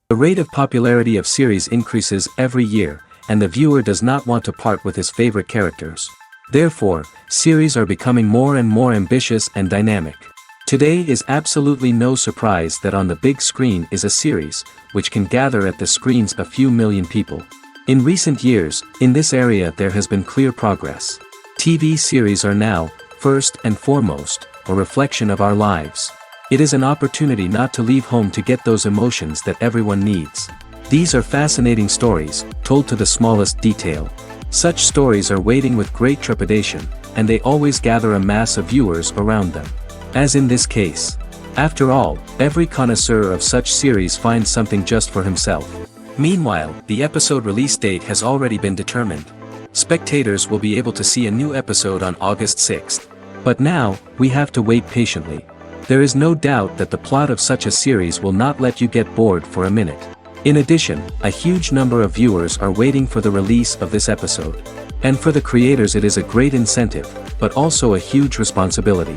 The rate of popularity of series increases every year, and the viewer does not want to part with his favorite characters. Therefore, series are becoming more and more ambitious and dynamic. Today is absolutely no surprise that on the big screen is a series, which can gather at the screens a few million people. In recent years, in this area there has been clear progress. TV series are now, first and foremost, a reflection of our lives. It is an opportunity not to leave home to get those emotions that everyone needs. These are fascinating stories, told to the smallest detail. Such stories are waiting with great trepidation, and they always gather a mass of viewers around them. As in this case. After all, every connoisseur of such series finds something just for himself. Meanwhile, the episode release date has already been determined. Spectators will be able to see a new episode on August 6th. But now, we have to wait patiently. There is no doubt that the plot of such a series will not let you get bored for a minute. In addition, a huge number of viewers are waiting for the release of this episode. And for the creators it is a great incentive, but also a huge responsibility.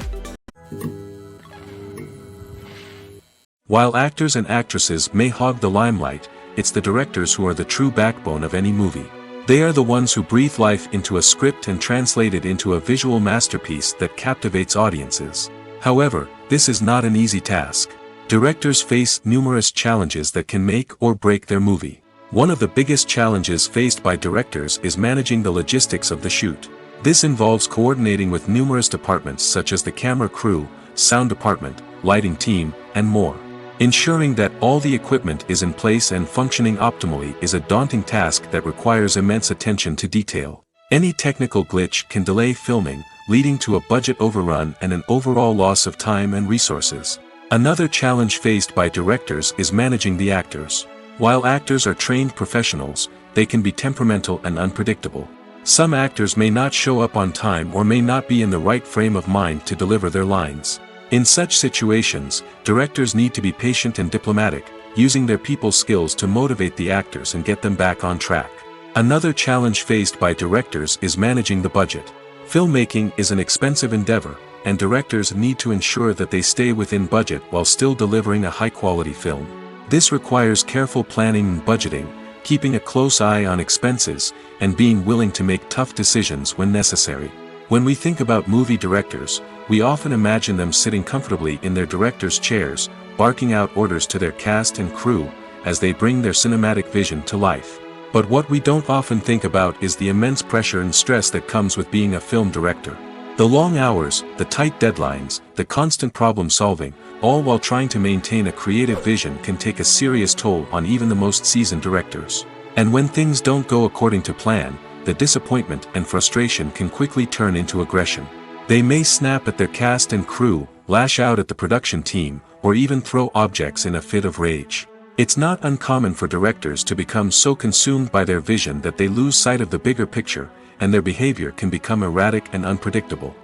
While actors and actresses may hog the limelight, it's the directors who are the true backbone of any movie. They are the ones who breathe life into a script and translate it into a visual masterpiece that captivates audiences. However, this is not an easy task. Directors face numerous challenges that can make or break their movie. One of the biggest challenges faced by directors is managing the logistics of the shoot. This involves coordinating with numerous departments such as the camera crew, sound department, lighting team, and more. Ensuring that all the equipment is in place and functioning optimally is a daunting task that requires immense attention to detail. Any technical glitch can delay filming, leading to a budget overrun and an overall loss of time and resources. Another challenge faced by directors is managing the actors. While actors are trained professionals, they can be temperamental and unpredictable. Some actors may not show up on time or may not be in the right frame of mind to deliver their lines. In such situations, directors need to be patient and diplomatic, using their people skills to motivate the actors and get them back on track. Another challenge faced by directors is managing the budget. Filmmaking is an expensive endeavor, and directors need to ensure that they stay within budget while still delivering a high-quality film. This requires careful planning and budgeting, keeping a close eye on expenses, and being willing to make tough decisions when necessary. When we think about movie directors, we often imagine them sitting comfortably in their director's chairs, barking out orders to their cast and crew, as they bring their cinematic vision to life. But what we don't often think about is the immense pressure and stress that comes with being a film director. The long hours, the tight deadlines, the constant problem solving, all while trying to maintain a creative vision can take a serious toll on even the most seasoned directors. And when things don't go according to plan, the disappointment and frustration can quickly turn into aggression. They may snap at their cast and crew, lash out at the production team, or even throw objects in a fit of rage. It's not uncommon for directors to become so consumed by their vision that they lose sight of the bigger picture, and their behavior can become erratic and unpredictable.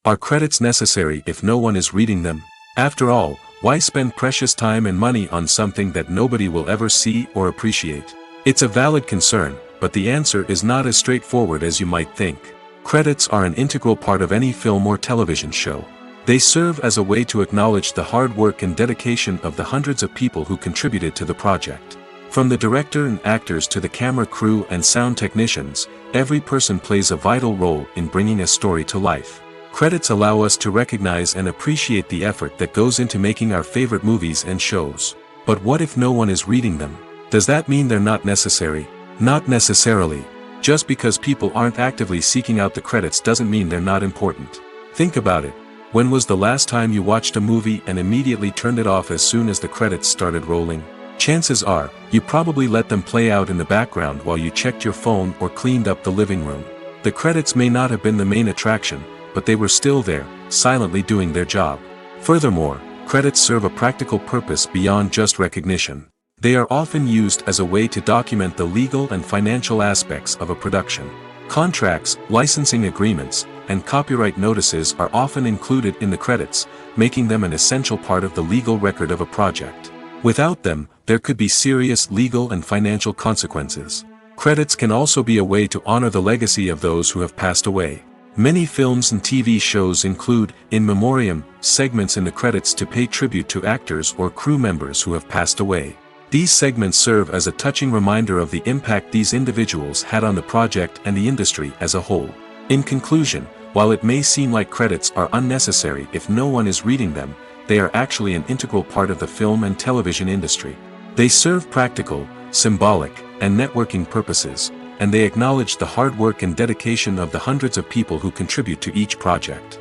Are credits necessary if no one is reading them? After all, why spend precious time and money on something that nobody will ever see or appreciate? It's a valid concern, but the answer is not as straightforward as you might think. Credits are an integral part of any film or television show. They serve as a way to acknowledge the hard work and dedication of the hundreds of people who contributed to the project. From the director and actors to the camera crew and sound technicians, every person plays a vital role in bringing a story to life. Credits allow us to recognize and appreciate the effort that goes into making our favorite movies and shows. But what if no one is reading them? Does that mean they're not necessary? Not necessarily. Just because people aren't actively seeking out the credits doesn't mean they're not important. Think about it. When was the last time you watched a movie and immediately turned it off as soon as the credits started rolling? Chances are, you probably let them play out in the background while you checked your phone or cleaned up the living room. The credits may not have been the main attraction, but they were still there, silently doing their job. Furthermore, credits serve a practical purpose beyond just recognition. They are often used as a way to document the legal and financial aspects of a production. Contracts, licensing agreements, and copyright notices are often included in the credits, making them an essential part of the legal record of a project. Without them, there could be serious legal and financial consequences. Credits can also be a way to honor the legacy of those who have passed away. Many films and TV shows include, in memoriam, segments in the credits to pay tribute to actors or crew members who have passed away. These segments serve as a touching reminder of the impact these individuals had on the project and the industry as a whole. In conclusion, while it may seem like credits are unnecessary if no one is reading them, they are actually an integral part of the film and television industry. They serve practical, symbolic, and networking purposes, and they acknowledge the hard work and dedication of the hundreds of people who contribute to each project.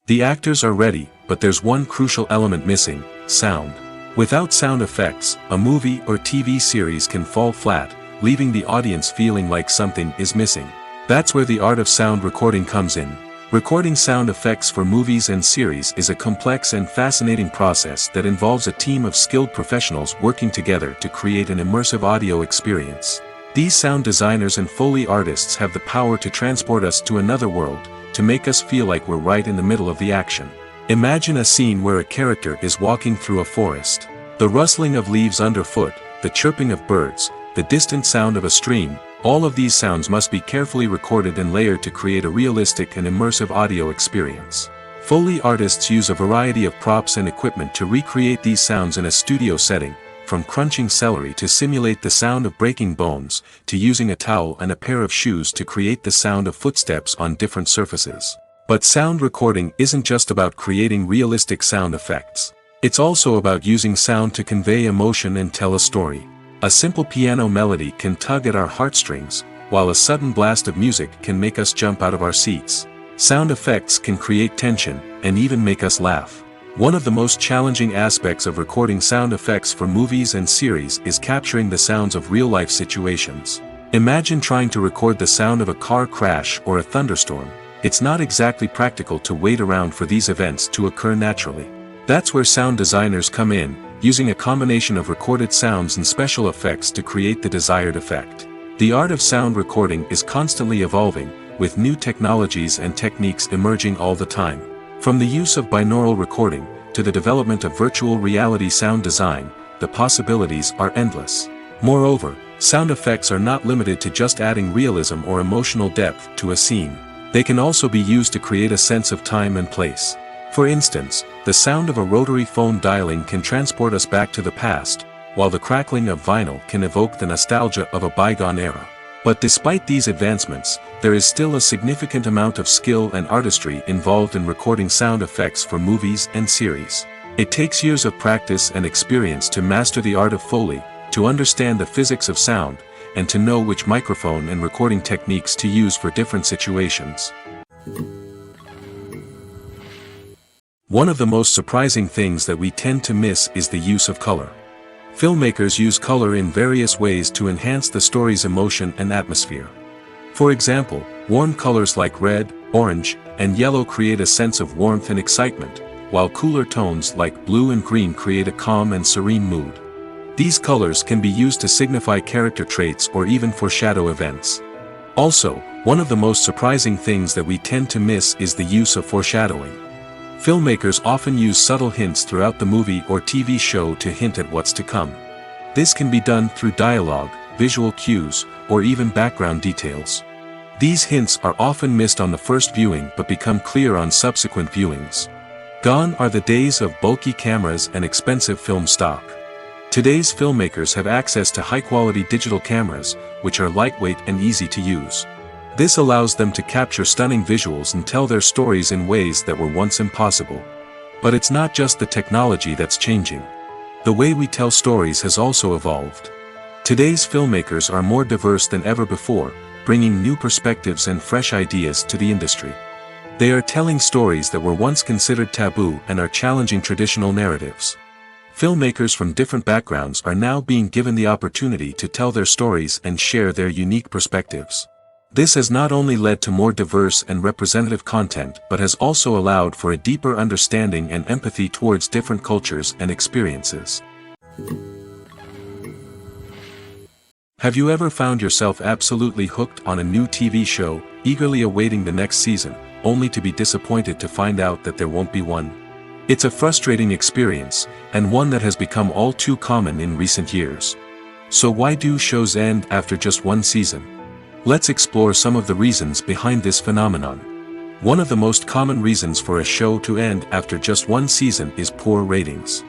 The actors are ready, but there's one crucial element missing: sound. Without sound effects, a movie or TV series can fall flat, leaving the audience feeling like something is missing. That's where the art of sound recording comes in. Recording sound effects for movies and series is a complex and fascinating process that involves a team of skilled professionals working together to create an immersive audio experience. These sound designers and Foley artists have the power to transport us to another world, to make us feel like we're right in the middle of the action. Imagine a scene where a character is walking through a forest. The rustling of leaves underfoot, the chirping of birds, the distant sound of a stream, all of these sounds must be carefully recorded and layered to create a realistic and immersive audio experience. Foley artists use a variety of props and equipment to recreate these sounds in a studio setting, from crunching celery to simulate the sound of breaking bones, to using a towel and a pair of shoes to create the sound of footsteps on different surfaces. But sound recording isn't just about creating realistic sound effects. It's also about using sound to convey emotion and tell a story. A simple piano melody can tug at our heartstrings, while a sudden blast of music can make us jump out of our seats. Sound effects can create tension, and even make us laugh. One of the most challenging aspects of recording sound effects for movies and series is capturing the sounds of real-life situations. Imagine trying to record the sound of a car crash or a thunderstorm. It's not exactly practical to wait around for these events to occur naturally. That's where sound designers come in, using a combination of recorded sounds and special effects to create the desired effect. The art of sound recording is constantly evolving, with new technologies and techniques emerging all the time. From the use of binaural recording, to the development of virtual reality sound design, the possibilities are endless. Moreover, sound effects are not limited to just adding realism or emotional depth to a scene. They can also be used to create a sense of time and place. For instance, the sound of a rotary phone dialing can transport us back to the past, while the crackling of vinyl can evoke the nostalgia of a bygone era. But despite these advancements, there is still a significant amount of skill and artistry involved in recording sound effects for movies and series. It takes years of practice and experience to master the art of Foley, to understand the physics of sound, and to know which microphone and recording techniques to use for different situations. One of the most surprising things that we tend to miss is the use of color. Filmmakers use color in various ways to enhance the story's emotion and atmosphere. For example, warm colors like red, orange, and yellow create a sense of warmth and excitement, while cooler tones like blue and green create a calm and serene mood. These colors can be used to signify character traits or even foreshadow events. Also, one of the most surprising things that we tend to miss is the use of foreshadowing. Filmmakers often use subtle hints throughout the movie or TV show to hint at what's to come. This can be done through dialogue, visual cues, or even background details. These hints are often missed on the first viewing but become clear on subsequent viewings. Gone are the days of bulky cameras and expensive film stock. Today's filmmakers have access to high-quality digital cameras, which are lightweight and easy to use. This allows them to capture stunning visuals and tell their stories in ways that were once impossible. But it's not just the technology that's changing. The way we tell stories has also evolved. Today's filmmakers are more diverse than ever before, bringing new perspectives and fresh ideas to the industry. They are telling stories that were once considered taboo and are challenging traditional narratives. Filmmakers from different backgrounds are now being given the opportunity to tell their stories and share their unique perspectives. This has not only led to more diverse and representative content but has also allowed for a deeper understanding and empathy towards different cultures and experiences. Have you ever found yourself absolutely hooked on a new TV show, eagerly awaiting the next season, only to be disappointed to find out that there won't be one? It's a frustrating experience, and one that has become all too common in recent years. So why do shows end after just one season? Let's explore some of the reasons behind this phenomenon. One of the most common reasons for a show to end after just one season is poor ratings.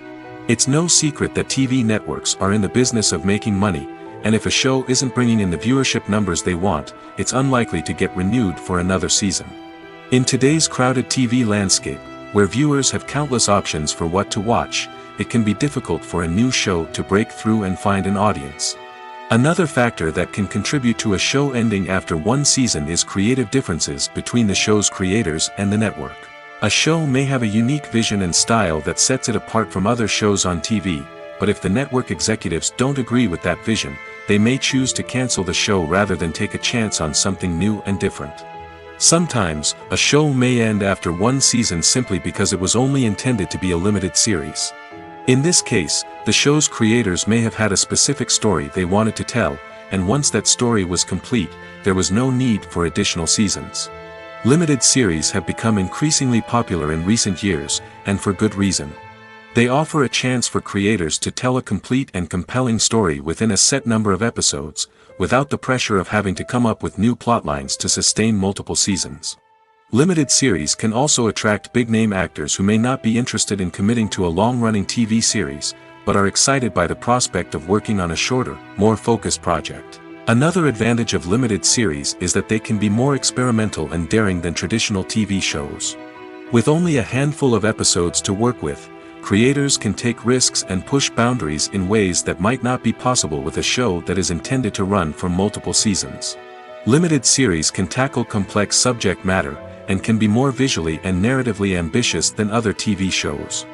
It's no secret that TV networks are in the business of making money, and if a show isn't bringing in the viewership numbers they want, it's unlikely to get renewed for another season. In today's crowded TV landscape, where viewers have countless options for what to watch, it can be difficult for a new show to break through and find an audience. Another factor that can contribute to a show ending after one season is creative differences between the show's creators and the network. A show may have a unique vision and style that sets it apart from other shows on TV, but if the network executives don't agree with that vision, they may choose to cancel the show rather than take a chance on something new and different. Sometimes, a show may end after one season simply because it was only intended to be a limited series. In this case, the show's creators may have had a specific story they wanted to tell, and once that story was complete, there was no need for additional seasons. Limited series have become increasingly popular in recent years, and for good reason. They offer a chance for creators to tell a complete and compelling story within a set number of episodes, without the pressure of having to come up with new plotlines to sustain multiple seasons. Limited series can also attract big-name actors who may not be interested in committing to a long-running TV series, but are excited by the prospect of working on a shorter, more focused project. Another advantage of limited series is that they can be more experimental and daring than traditional TV shows. With only a handful of episodes to work with, creators can take risks and push boundaries in ways that might not be possible with a show that is intended to run for multiple seasons. Limited series can tackle complex subject matter, and can be more visually and narratively ambitious than other TV shows.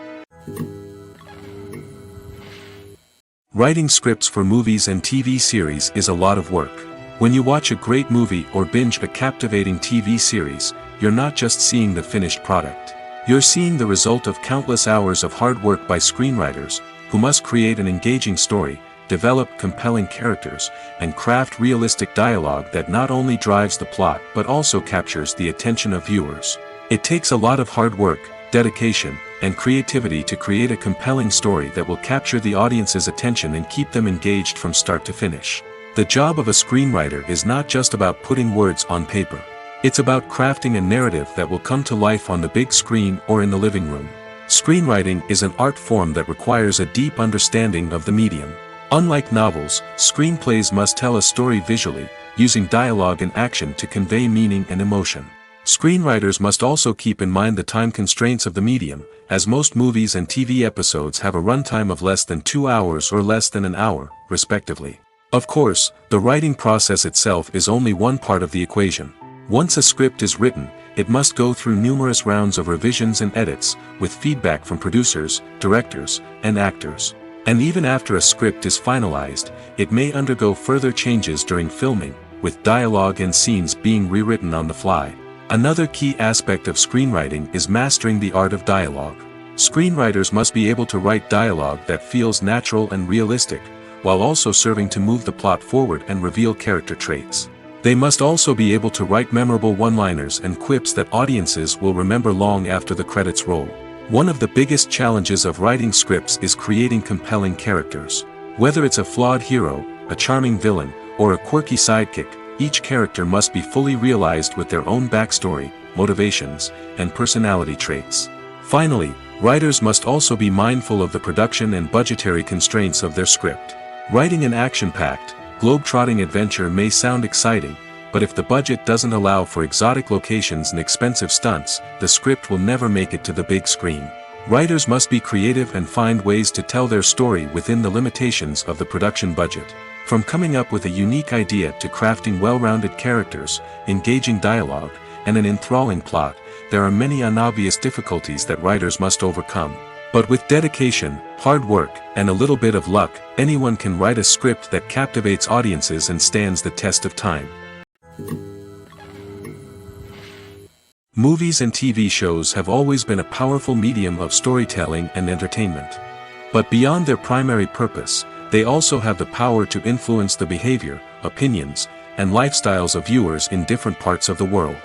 Writing scripts for movies and TV series is a lot of work. When you watch a great movie or binge a captivating TV series, you're not just seeing the finished product. You're seeing the result of countless hours of hard work by screenwriters, who must create an engaging story, develop compelling characters, and craft realistic dialogue that not only drives the plot but also captures the attention of viewers. It takes a lot of hard work, dedication, and creativity to create a compelling story that will capture the audience's attention and keep them engaged from start to finish. The job of a screenwriter is not just about putting words on paper. It's about crafting a narrative that will come to life on the big screen or in the living room. Screenwriting is an art form that requires a deep understanding of the medium. Unlike novels, screenplays must tell a story visually, using dialogue and action to convey meaning and emotion. Screenwriters must also keep in mind the time constraints of the medium, as most movies and TV episodes have a runtime of less than 2 hours or less than an hour, respectively. Of course, the writing process itself is only one part of the equation. Once a script is written, it must go through numerous rounds of revisions and edits, with feedback from producers, directors, and actors. And even after a script is finalized, it may undergo further changes during filming, with dialogue and scenes being rewritten on the fly. Another key aspect of screenwriting is mastering the art of dialogue. Screenwriters must be able to write dialogue that feels natural and realistic, while also serving to move the plot forward and reveal character traits. They must also be able to write memorable one-liners and quips that audiences will remember long after the credits roll. One of the biggest challenges of writing scripts is creating compelling characters. Whether it's a flawed hero, a charming villain, or a quirky sidekick, each character must be fully realized with their own backstory, motivations, and personality traits. Finally, writers must also be mindful of the production and budgetary constraints of their script. Writing an action-packed, globe-trotting adventure may sound exciting, but if the budget doesn't allow for exotic locations and expensive stunts, the script will never make it to the big screen. Writers must be creative and find ways to tell their story within the limitations of the production budget. From coming up with a unique idea to crafting well-rounded characters, engaging dialogue, and an enthralling plot, there are many unobvious difficulties that writers must overcome. But with dedication, hard work, and a little bit of luck, anyone can write a script that captivates audiences and stands the test of time. Movies and TV shows have always been a powerful medium of storytelling and entertainment. But beyond their primary purpose, they also have the power to influence the behavior, opinions, and lifestyles of viewers in different parts of the world.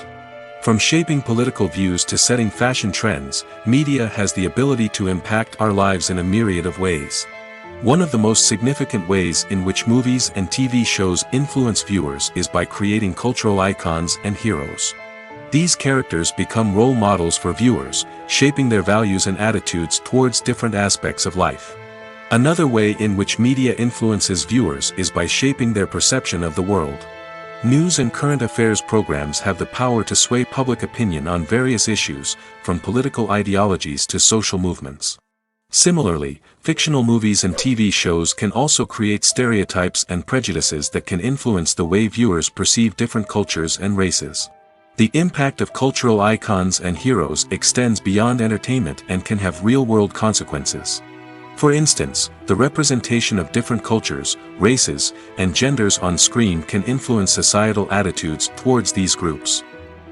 From shaping political views to setting fashion trends, media has the ability to impact our lives in a myriad of ways. One of the most significant ways in which movies and TV shows influence viewers is by creating cultural icons and heroes. These characters become role models for viewers, shaping their values and attitudes towards different aspects of life. Another way in which media influences viewers is by shaping their perception of the world. News and current affairs programs have the power to sway public opinion on various issues, from political ideologies to social movements. Similarly, fictional movies and TV shows can also create stereotypes and prejudices that can influence the way viewers perceive different cultures and races. The impact of cultural icons and heroes extends beyond entertainment and can have real-world consequences. For instance, the representation of different cultures, races, and genders on screen can influence societal attitudes towards these groups.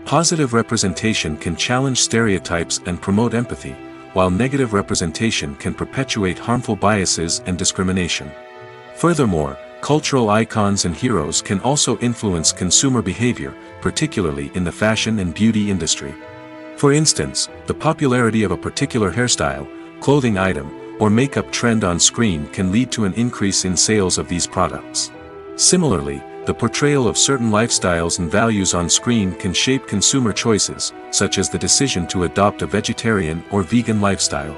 Positive representation can challenge stereotypes and promote empathy, while negative representation can perpetuate harmful biases and discrimination. Furthermore, cultural icons and heroes can also influence consumer behavior, particularly in the fashion and beauty industry. For instance, the popularity of a particular hairstyle, clothing item, or makeup trend on screen can lead to an increase in sales of these products. Similarly, the portrayal of certain lifestyles and values on screen can shape consumer choices, such as the decision to adopt a vegetarian or vegan lifestyle.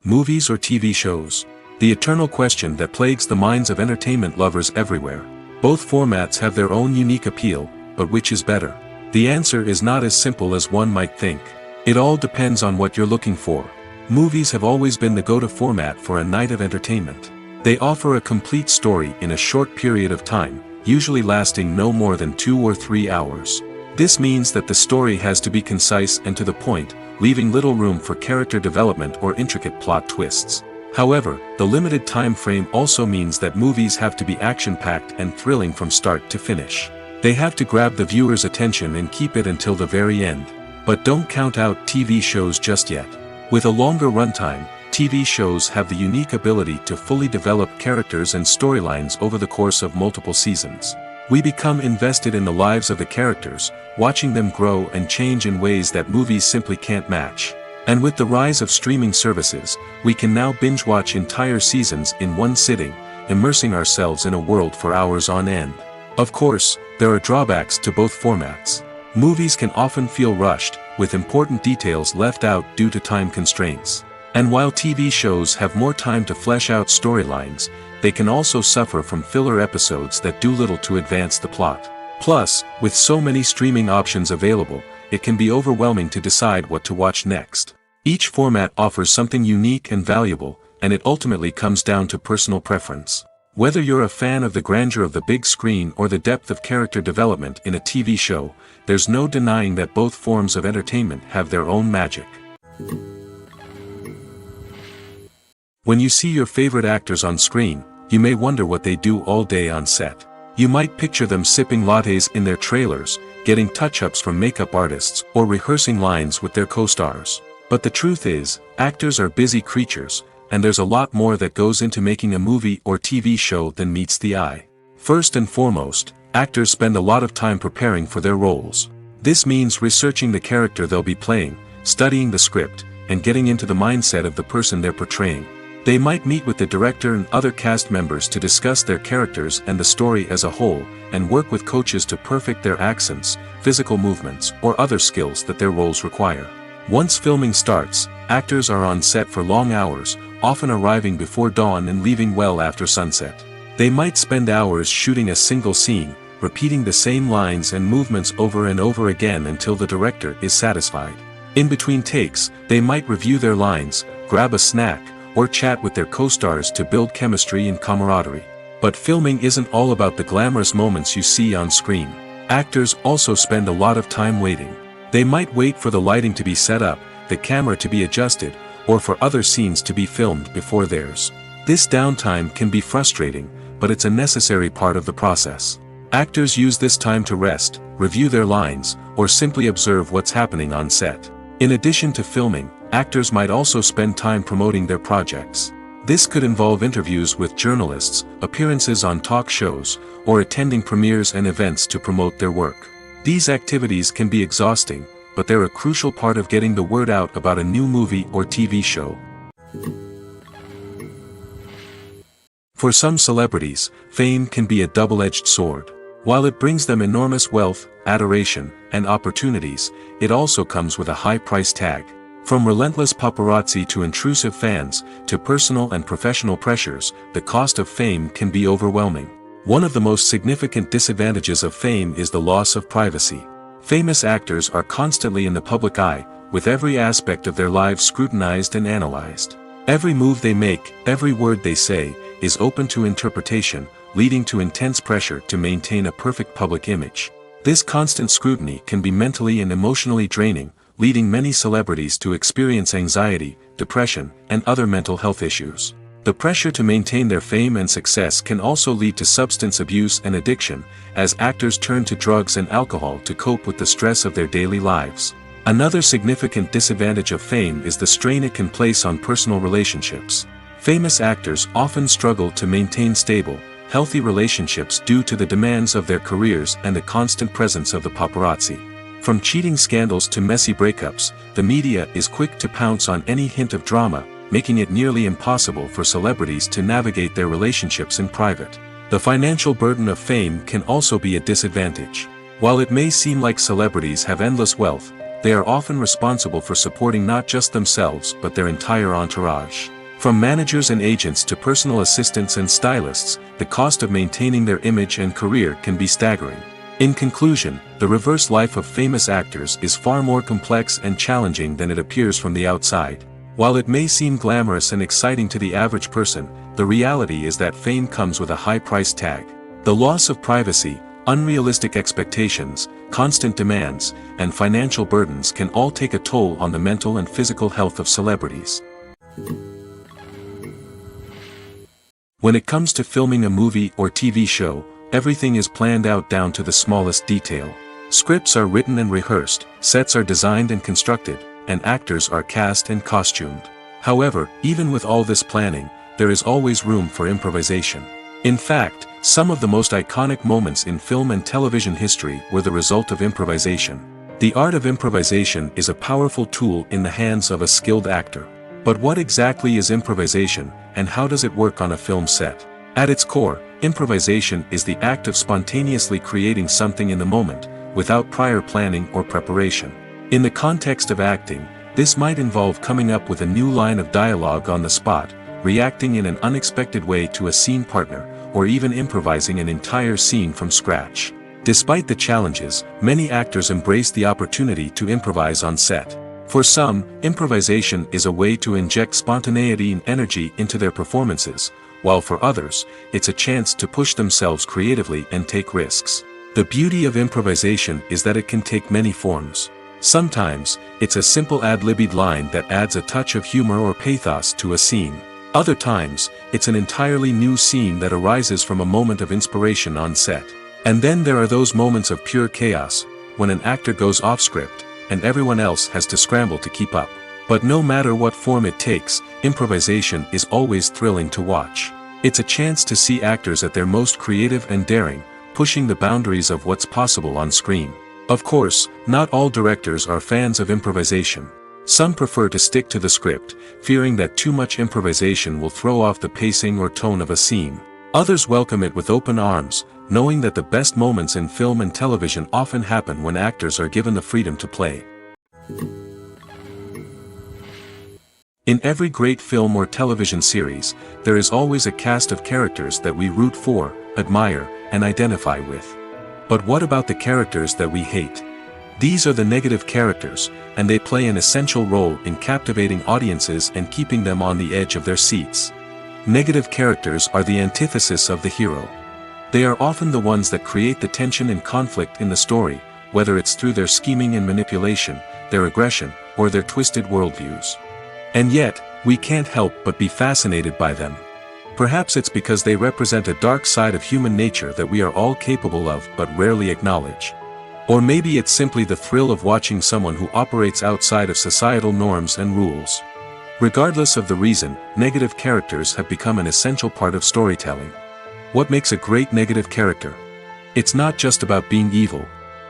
Movies or TV shows? The eternal question that plagues the minds of entertainment lovers everywhere. Both formats have their own unique appeal, but which is better? The answer is not as simple as one might think. It all depends on what you're looking for. Movies have always been the go-to format for a night of entertainment. They offer a complete story in a short period of time, usually lasting no more than 2 or 3 hours. This means that the story has to be concise and to the point, leaving little room for character development or intricate plot twists. However, the limited time frame also means that movies have to be action-packed and thrilling from start to finish. They have to grab the viewer's attention and keep it until the very end. But don't count out TV shows just yet. With a longer runtime, TV shows have the unique ability to fully develop characters and storylines over the course of multiple seasons. We become invested in the lives of the characters, watching them grow and change in ways that movies simply can't match. And with the rise of streaming services, we can now binge-watch entire seasons in one sitting, immersing ourselves in a world for hours on end. Of course, there are drawbacks to both formats. Movies can often feel rushed, with important details left out due to time constraints. And while TV shows have more time to flesh out storylines, they can also suffer from filler episodes that do little to advance the plot. Plus, with so many streaming options available, it can be overwhelming to decide what to watch next. Each format offers something unique and valuable, and it ultimately comes down to personal preference. Whether you're a fan of the grandeur of the big screen or the depth of character development in a TV show, there's no denying that both forms of entertainment have their own magic. When you see your favorite actors on screen, you may wonder what they do all day on set. You might picture them sipping lattes in their trailers, getting touch-ups from makeup artists, or rehearsing lines with their co-stars. But the truth is, actors are busy creatures, and there's a lot more that goes into making a movie or TV show than meets the eye. First and foremost, actors spend a lot of time preparing for their roles. This means researching the character they'll be playing, studying the script, and getting into the mindset of the person they're portraying. They might meet with the director and other cast members to discuss their characters and the story as a whole, and work with coaches to perfect their accents, physical movements, or other skills that their roles require. Once filming starts, actors are on set for long hours, often arriving before dawn and leaving well after sunset. They might spend hours shooting a single scene, repeating the same lines and movements over and over again until the director is satisfied. In between takes, they might review their lines, grab a snack, or chat with their co-stars to build chemistry and camaraderie. But filming isn't all about the glamorous moments you see on screen. Actors also spend a lot of time waiting. They might wait for the lighting to be set up, the camera to be adjusted, or for other scenes to be filmed before theirs. This downtime can be frustrating, but it's a necessary part of the process. Actors use this time to rest, review their lines, or simply observe what's happening on set. In addition to filming, actors might also spend time promoting their projects. This could involve interviews with journalists, appearances on talk shows, or attending premieres and events to promote their work. These activities can be exhausting, but they're a crucial part of getting the word out about a new movie or TV show. For some celebrities, fame can be a double-edged sword. While it brings them enormous wealth, adoration, and opportunities, it also comes with a high price tag. From relentless paparazzi to intrusive fans, to personal and professional pressures, the cost of fame can be overwhelming. One of the most significant disadvantages of fame is the loss of privacy. Famous actors are constantly in the public eye, with every aspect of their lives scrutinized and analyzed. Every move they make, every word they say, is open to interpretation, leading to intense pressure to maintain a perfect public image. This constant scrutiny can be mentally and emotionally draining, leading many celebrities to experience anxiety, depression, and other mental health issues. The pressure to maintain their fame and success can also lead to substance abuse and addiction, as actors turn to drugs and alcohol to cope with the stress of their daily lives. Another significant disadvantage of fame is the strain it can place on personal relationships. Famous actors often struggle to maintain stable, healthy relationships due to the demands of their careers and the constant presence of the paparazzi. From cheating scandals to messy breakups, the media is quick to pounce on any hint of drama, making it nearly impossible for celebrities to navigate their relationships in private. The financial burden of fame can also be a disadvantage. While it may seem like celebrities have endless wealth, they are often responsible for supporting not just themselves but their entire entourage. From managers and agents to personal assistants and stylists, the cost of maintaining their image and career can be staggering. In conclusion, the reverse life of famous actors is far more complex and challenging than it appears from the outside. While it may seem glamorous and exciting to the average person, the reality is that fame comes with a high price tag. The loss of privacy, unrealistic expectations, constant demands, and financial burdens can all take a toll on the mental and physical health of celebrities. When it comes to filming a movie or TV show, everything is planned out down to the smallest detail. Scripts are written and rehearsed, sets are designed and constructed, and actors are cast and costumed. However, even with all this planning, there is always room for improvisation. In fact, some of the most iconic moments in film and television history were the result of improvisation. The art of improvisation is a powerful tool in the hands of a skilled actor. But what exactly is improvisation, and how does it work on a film set? At its core, improvisation is the act of spontaneously creating something in the moment, without prior planning or preparation. In the context of acting, this might involve coming up with a new line of dialogue on the spot, reacting in an unexpected way to a scene partner, or even improvising an entire scene from scratch. Despite the challenges, many actors embrace the opportunity to improvise on set. For some, improvisation is a way to inject spontaneity and energy into their performances, while for others, it's a chance to push themselves creatively and take risks. The beauty of improvisation is that it can take many forms. Sometimes, it's a simple ad-libbed line that adds a touch of humor or pathos to a scene. Other times, it's an entirely new scene that arises from a moment of inspiration on set. And then there are those moments of pure chaos, when an actor goes off script, and everyone else has to scramble to keep up. But no matter what form it takes, improvisation is always thrilling to watch. It's a chance to see actors at their most creative and daring, pushing the boundaries of what's possible on screen. Of course, not all directors are fans of improvisation. Some prefer to stick to the script, fearing that too much improvisation will throw off the pacing or tone of a scene. Others welcome it with open arms, knowing that the best moments in film and television often happen when actors are given the freedom to play. In every great film or television series, there is always a cast of characters that we root for, admire, and identify with. But what about the characters that we hate? These are the negative characters, and they play an essential role in captivating audiences and keeping them on the edge of their seats. Negative characters are the antithesis of the hero. They are often the ones that create the tension and conflict in the story, whether it's through their scheming and manipulation, their aggression, or their twisted worldviews. And yet, we can't help but be fascinated by them. Perhaps it's because they represent a dark side of human nature that we are all capable of but rarely acknowledge. Or maybe it's simply the thrill of watching someone who operates outside of societal norms and rules. Regardless of the reason, negative characters have become an essential part of storytelling. What makes a great negative character? It's not just about being evil.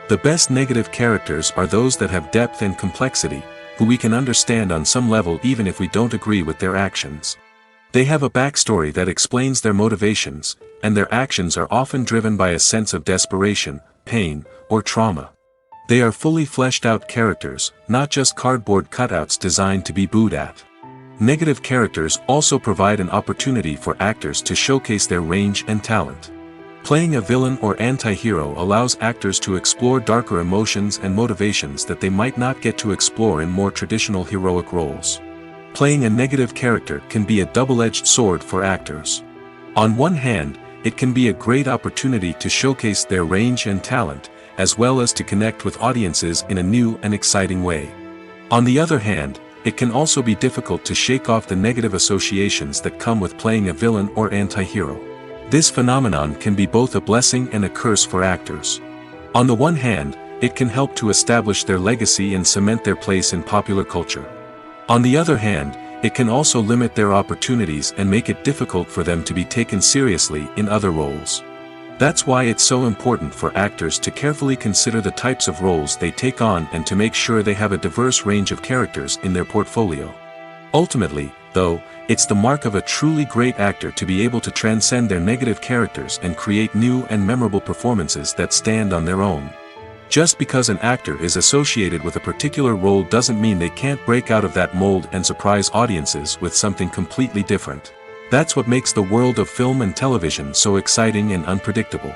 The best negative characters are those that have depth and complexity, who we can understand on some level even if we don't agree with their actions. They have a backstory that explains their motivations, and their actions are often driven by a sense of desperation, pain, or trauma. They are fully fleshed out characters, not just cardboard cutouts designed to be booed at. Negative characters also provide an opportunity for actors to showcase their range and talent. Playing a villain or anti-hero allows actors to explore darker emotions and motivations that they might not get to explore in more traditional heroic roles. Playing a negative character can be a double-edged sword for actors. On one hand, it can be a great opportunity to showcase their range and talent, as well as to connect with audiences in a new and exciting way. On the other hand, it can also be difficult to shake off the negative associations that come with playing a villain or anti-hero. This phenomenon can be both a blessing and a curse for actors. On the one hand, it can help to establish their legacy and cement their place in popular culture. On the other hand, it can also limit their opportunities and make it difficult for them to be taken seriously in other roles. That's why it's so important for actors to carefully consider the types of roles they take on and to make sure they have a diverse range of characters in their portfolio. Ultimately, though, it's the mark of a truly great actor to be able to transcend their negative characters and create new and memorable performances that stand on their own. Just because an actor is associated with a particular role doesn't mean they can't break out of that mold and surprise audiences with something completely different. That's what makes the world of film and television so exciting and unpredictable.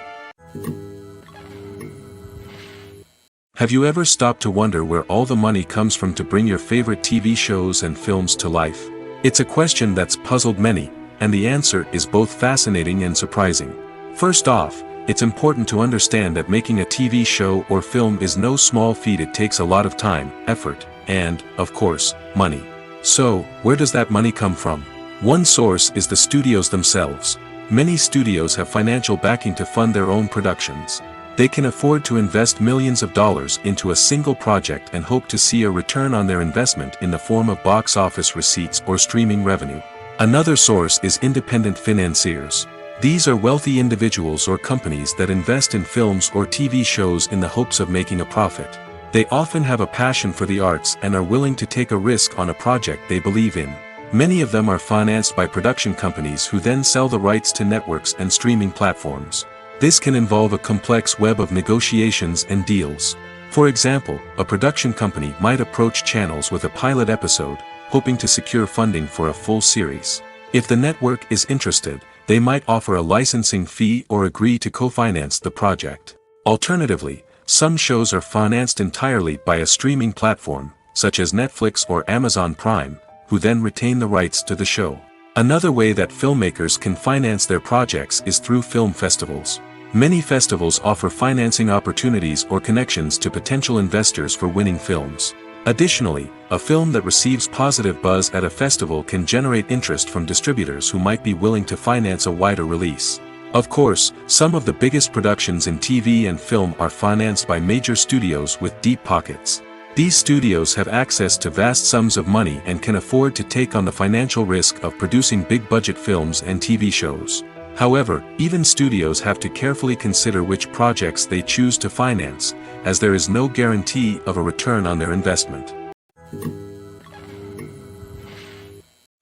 Have you ever stopped to wonder where all the money comes from to bring your favorite TV shows and films to life? It's a question that's puzzled many, and the answer is both fascinating and surprising. First off, it's important to understand that making a TV show or film is no small feat. It takes a lot of time, effort, and, of course, money. So, where does that money come from? One source is the studios themselves. Many studios have financial backing to fund their own productions. They can afford to invest millions of dollars into a single project and hope to see a return on their investment in the form of box office receipts or streaming revenue. Another source is independent financiers. These are wealthy individuals or companies that invest in films or TV shows in the hopes of making a profit. They often have a passion for the arts and are willing to take a risk on a project they believe in. Many of them are financed by production companies who then sell the rights to networks and streaming platforms. This can involve a complex web of negotiations and deals. For example, a production company might approach channels with a pilot episode, hoping to secure funding for a full series. If the network is interested, they might offer a licensing fee or agree to co-finance the project. Alternatively, some shows are financed entirely by a streaming platform, such as Netflix or Amazon Prime, who then retain the rights to the show. Another way that filmmakers can finance their projects is through film festivals. Many festivals offer financing opportunities or connections to potential investors for winning films. Additionally, a film that receives positive buzz at a festival can generate interest from distributors who might be willing to finance a wider release. Of course, some of the biggest productions in TV and film are financed by major studios with deep pockets. These studios have access to vast sums of money and can afford to take on the financial risk of producing big-budget films and TV shows. However, even studios have to carefully consider which projects they choose to finance, as there is no guarantee of a return on their investment.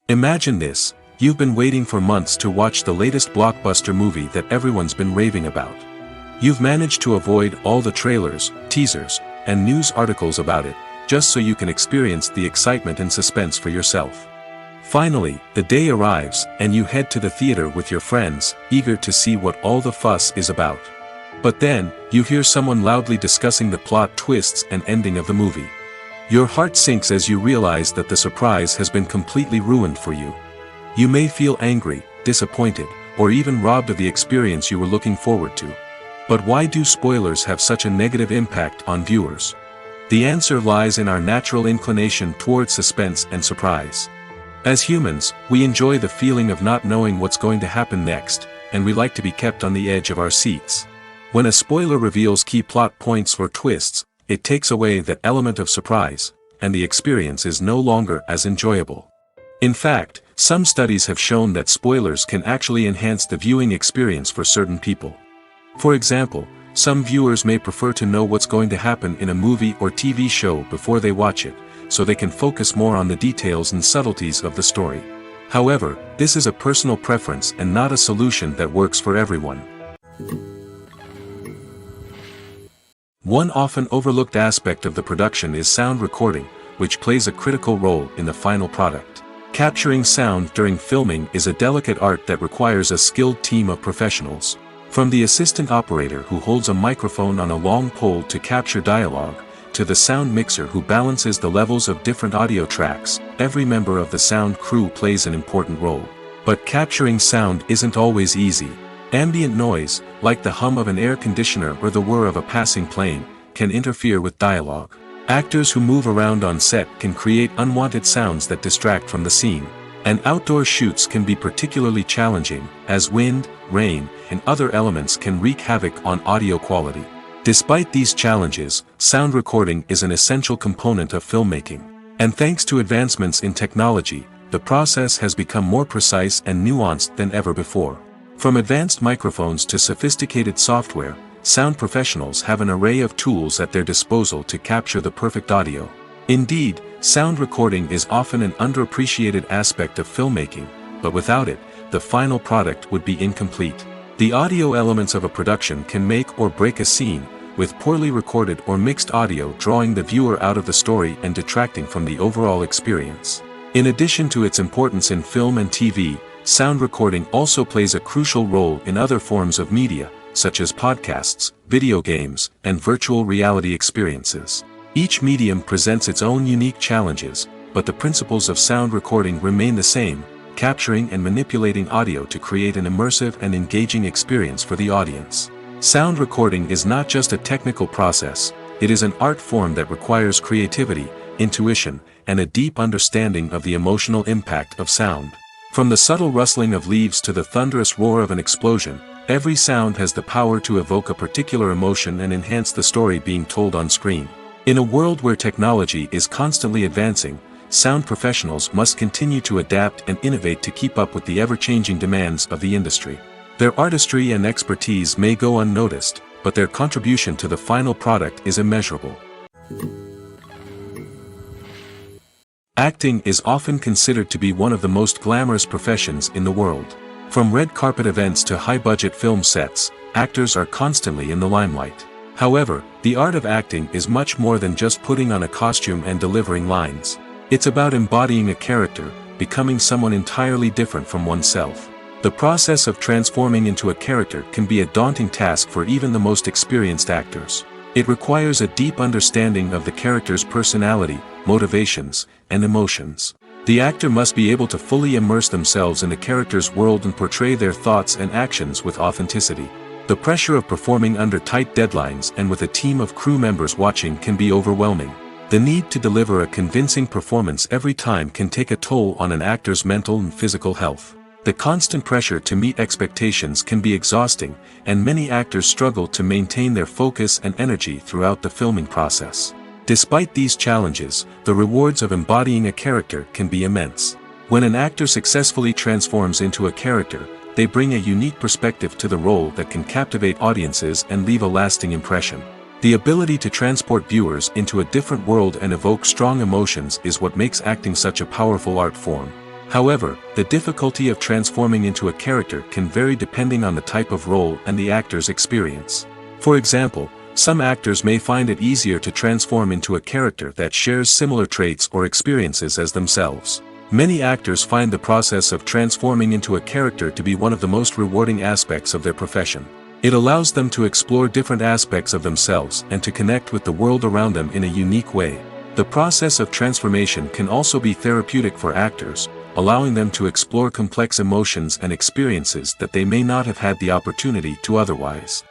Imagine this: you've been waiting for months to watch the latest blockbuster movie that everyone's been raving about. You've managed to avoid all the trailers, teasers, and news articles about it, just so you can experience the excitement and suspense for yourself. Finally, the day arrives, and you head to the theater with your friends, eager to see what all the fuss is about. But then, you hear someone loudly discussing the plot twists and ending of the movie. Your heart sinks as you realize that the surprise has been completely ruined for you. You may feel angry, disappointed, or even robbed of the experience you were looking forward to. But why do spoilers have such a negative impact on viewers? The answer lies in our natural inclination toward suspense and surprise. As humans, we enjoy the feeling of not knowing what's going to happen next, and we like to be kept on the edge of our seats. When a spoiler reveals key plot points or twists, it takes away that element of surprise, and the experience is no longer as enjoyable. In fact, some studies have shown that spoilers can actually enhance the viewing experience for certain people. For example, some viewers may prefer to know what's going to happen in a movie or TV show before they watch it, so they can focus more on the details and subtleties of the story. However, this is a personal preference and not a solution that works for everyone. One often overlooked aspect of the production is sound recording, which plays a critical role in the final product. Capturing sound during filming is a delicate art that requires a skilled team of professionals. From the assistant operator who holds a microphone on a long pole to capture dialogue, to the sound mixer who balances the levels of different audio tracks, every member of the sound crew plays an important role. But capturing sound isn't always easy. Ambient noise, like the hum of an air conditioner or the whir of a passing plane, can interfere with dialogue. Actors who move around on set can create unwanted sounds that distract from the scene. And outdoor shoots can be particularly challenging, as wind, rain, and other elements can wreak havoc on audio quality. Despite these challenges, sound recording is an essential component of filmmaking. And thanks to advancements in technology, the process has become more precise and nuanced than ever before. From advanced microphones to sophisticated software, sound professionals have an array of tools at their disposal to capture the perfect audio. Indeed, sound recording is often an underappreciated aspect of filmmaking, but without it, the final product would be incomplete. The audio elements of a production can make or break a scene, with poorly recorded or mixed audio drawing the viewer out of the story and detracting from the overall experience. In addition to its importance in film and TV, sound recording also plays a crucial role in other forms of media, such as podcasts, video games, and virtual reality experiences. Each medium presents its own unique challenges, but the principles of sound recording remain the same, capturing and manipulating audio to create an immersive and engaging experience for the audience. Sound recording is not just a technical process, it is an art form that requires creativity, intuition, and a deep understanding of the emotional impact of sound. From the subtle rustling of leaves to the thunderous roar of an explosion, every sound has the power to evoke a particular emotion and enhance the story being told on screen. In a world where technology is constantly advancing, sound professionals must continue to adapt and innovate to keep up with the ever-changing demands of the industry. Their artistry and expertise may go unnoticed, but their contribution to the final product is immeasurable. Acting is often considered to be one of the most glamorous professions in the world. From red carpet events to high-budget film sets, actors are constantly in the limelight. However, the art of acting is much more than just putting on a costume and delivering lines. It's about embodying a character, becoming someone entirely different from oneself. The process of transforming into a character can be a daunting task for even the most experienced actors. It requires a deep understanding of the character's personality, motivations, and emotions. The actor must be able to fully immerse themselves in the character's world and portray their thoughts and actions with authenticity. The pressure of performing under tight deadlines and with a team of crew members watching can be overwhelming. The need to deliver a convincing performance every time can take a toll on an actor's mental and physical health. The constant pressure to meet expectations can be exhausting, and many actors struggle to maintain their focus and energy throughout the filming process. Despite these challenges, the rewards of embodying a character can be immense. When an actor successfully transforms into a character, they bring a unique perspective to the role that can captivate audiences and leave a lasting impression. The ability to transport viewers into a different world and evoke strong emotions is what makes acting such a powerful art form. However, the difficulty of transforming into a character can vary depending on the type of role and the actor's experience. For example, some actors may find it easier to transform into a character that shares similar traits or experiences as themselves. Many actors find the process of transforming into a character to be one of the most rewarding aspects of their profession. It allows them to explore different aspects of themselves and to connect with the world around them in a unique way. The process of transformation can also be therapeutic for actors, allowing them to explore complex emotions and experiences that they may not have had the opportunity to otherwise.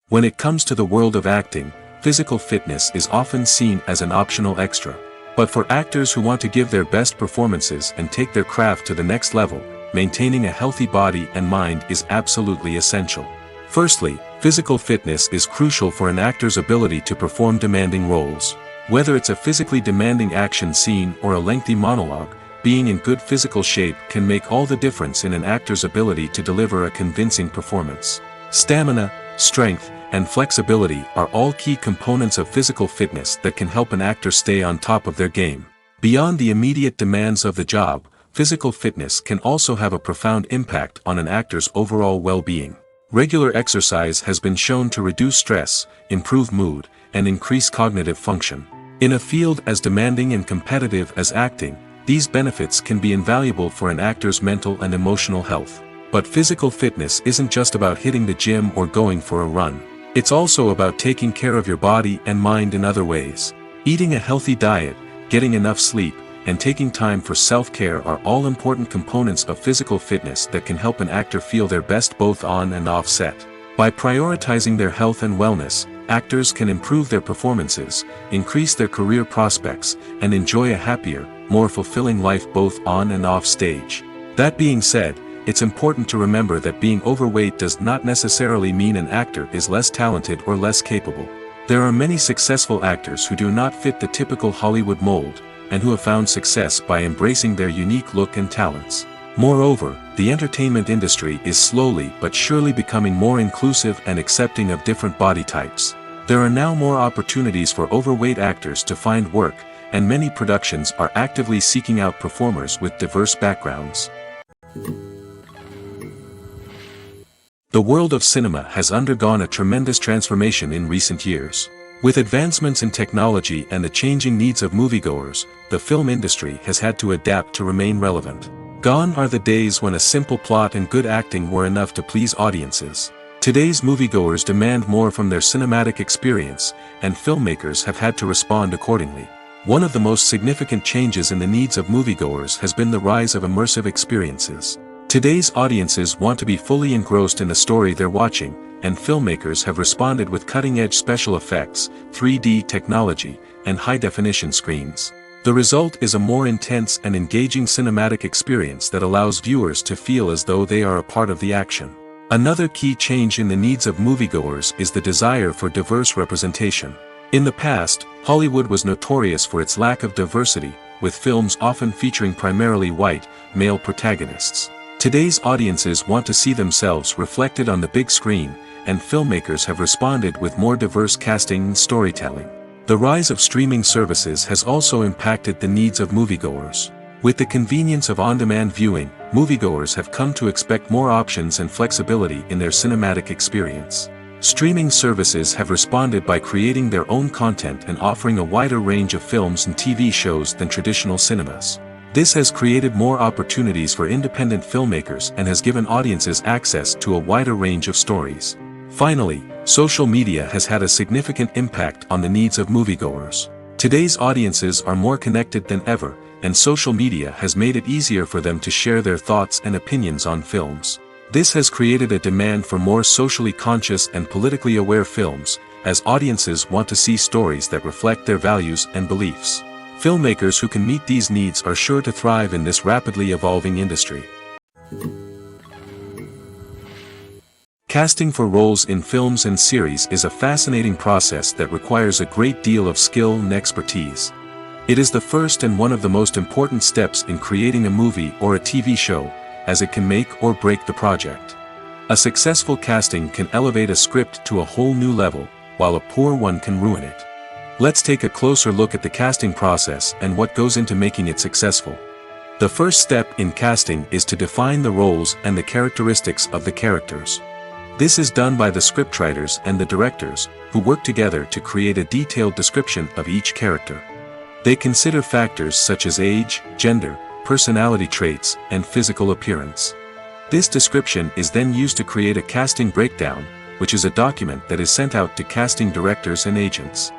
When it comes to the world of acting, physical fitness is often seen as an optional extra. But for actors who want to give their best performances and take their craft to the next level, maintaining a healthy body and mind is absolutely essential. Firstly, physical fitness is crucial for an actor's ability to perform demanding roles. Whether it's a physically demanding action scene or a lengthy monologue, being in good physical shape can make all the difference in an actor's ability to deliver a convincing performance. Stamina, strength, and flexibility are all key components of physical fitness that can help an actor stay on top of their game. Beyond the immediate demands of the job, physical fitness can also have a profound impact on an actor's overall well-being. Regular exercise has been shown to reduce stress, improve mood, and increase cognitive function. In a field as demanding and competitive as acting, these benefits can be invaluable for an actor's mental and emotional health. But physical fitness isn't just about hitting the gym or going for a run. It's also about taking care of your body and mind in other ways. Eating a healthy diet, getting enough sleep, and taking time for self-care are all important components of physical fitness that can help an actor feel their best both on and off set. By prioritizing their health and wellness, actors can improve their performances, increase their career prospects, and enjoy a happier, more fulfilling life both on and off stage. That being said, it's important to remember that being overweight does not necessarily mean an actor is less talented or less capable. There are many successful actors who do not fit the typical Hollywood mold, and who have found success by embracing their unique look and talents. Moreover, the entertainment industry is slowly but surely becoming more inclusive and accepting of different body types. There are now more opportunities for overweight actors to find work, and many productions are actively seeking out performers with diverse backgrounds. The world of cinema has undergone a tremendous transformation in recent years. With advancements in technology and the changing needs of moviegoers, the film industry has had to adapt to remain relevant. Gone are the days when a simple plot and good acting were enough to please audiences. Today's moviegoers demand more from their cinematic experience, and filmmakers have had to respond accordingly. One of the most significant changes in the needs of moviegoers has been the rise of immersive experiences. Today's audiences want to be fully engrossed in the story they're watching, and filmmakers have responded with cutting-edge special effects, 3D technology, and high-definition screens. The result is a more intense and engaging cinematic experience that allows viewers to feel as though they are a part of the action. Another key change in the needs of moviegoers is the desire for diverse representation. In the past, Hollywood was notorious for its lack of diversity, with films often featuring primarily white, male protagonists. Today's audiences want to see themselves reflected on the big screen, and filmmakers have responded with more diverse casting and storytelling. The rise of streaming services has also impacted the needs of moviegoers. With the convenience of on-demand viewing, moviegoers have come to expect more options and flexibility in their cinematic experience. Streaming services have responded by creating their own content and offering a wider range of films and TV shows than traditional cinemas. This has created more opportunities for independent filmmakers and has given audiences access to a wider range of stories. Finally, social media has had a significant impact on the needs of moviegoers. Today's audiences are more connected than ever, and social media has made it easier for them to share their thoughts and opinions on films. This has created a demand for more socially conscious and politically aware films, as audiences want to see stories that reflect their values and beliefs. Filmmakers who can meet these needs are sure to thrive in this rapidly evolving industry. Casting for roles in films and series is a fascinating process that requires a great deal of skill and expertise. It is the first and one of the most important steps in creating a movie or a TV show, as it can make or break the project. A successful casting can elevate a script to a whole new level, while a poor one can ruin it. Let's take a closer look at the casting process and what goes into making it successful. The first step in casting is to define the roles and the characteristics of the characters. This is done by the scriptwriters and the directors, who work together to create a detailed description of each character. They consider factors such as age, gender, personality traits, and physical appearance. This description is then used to create a casting breakdown, which is a document that is sent out to casting directors and agents.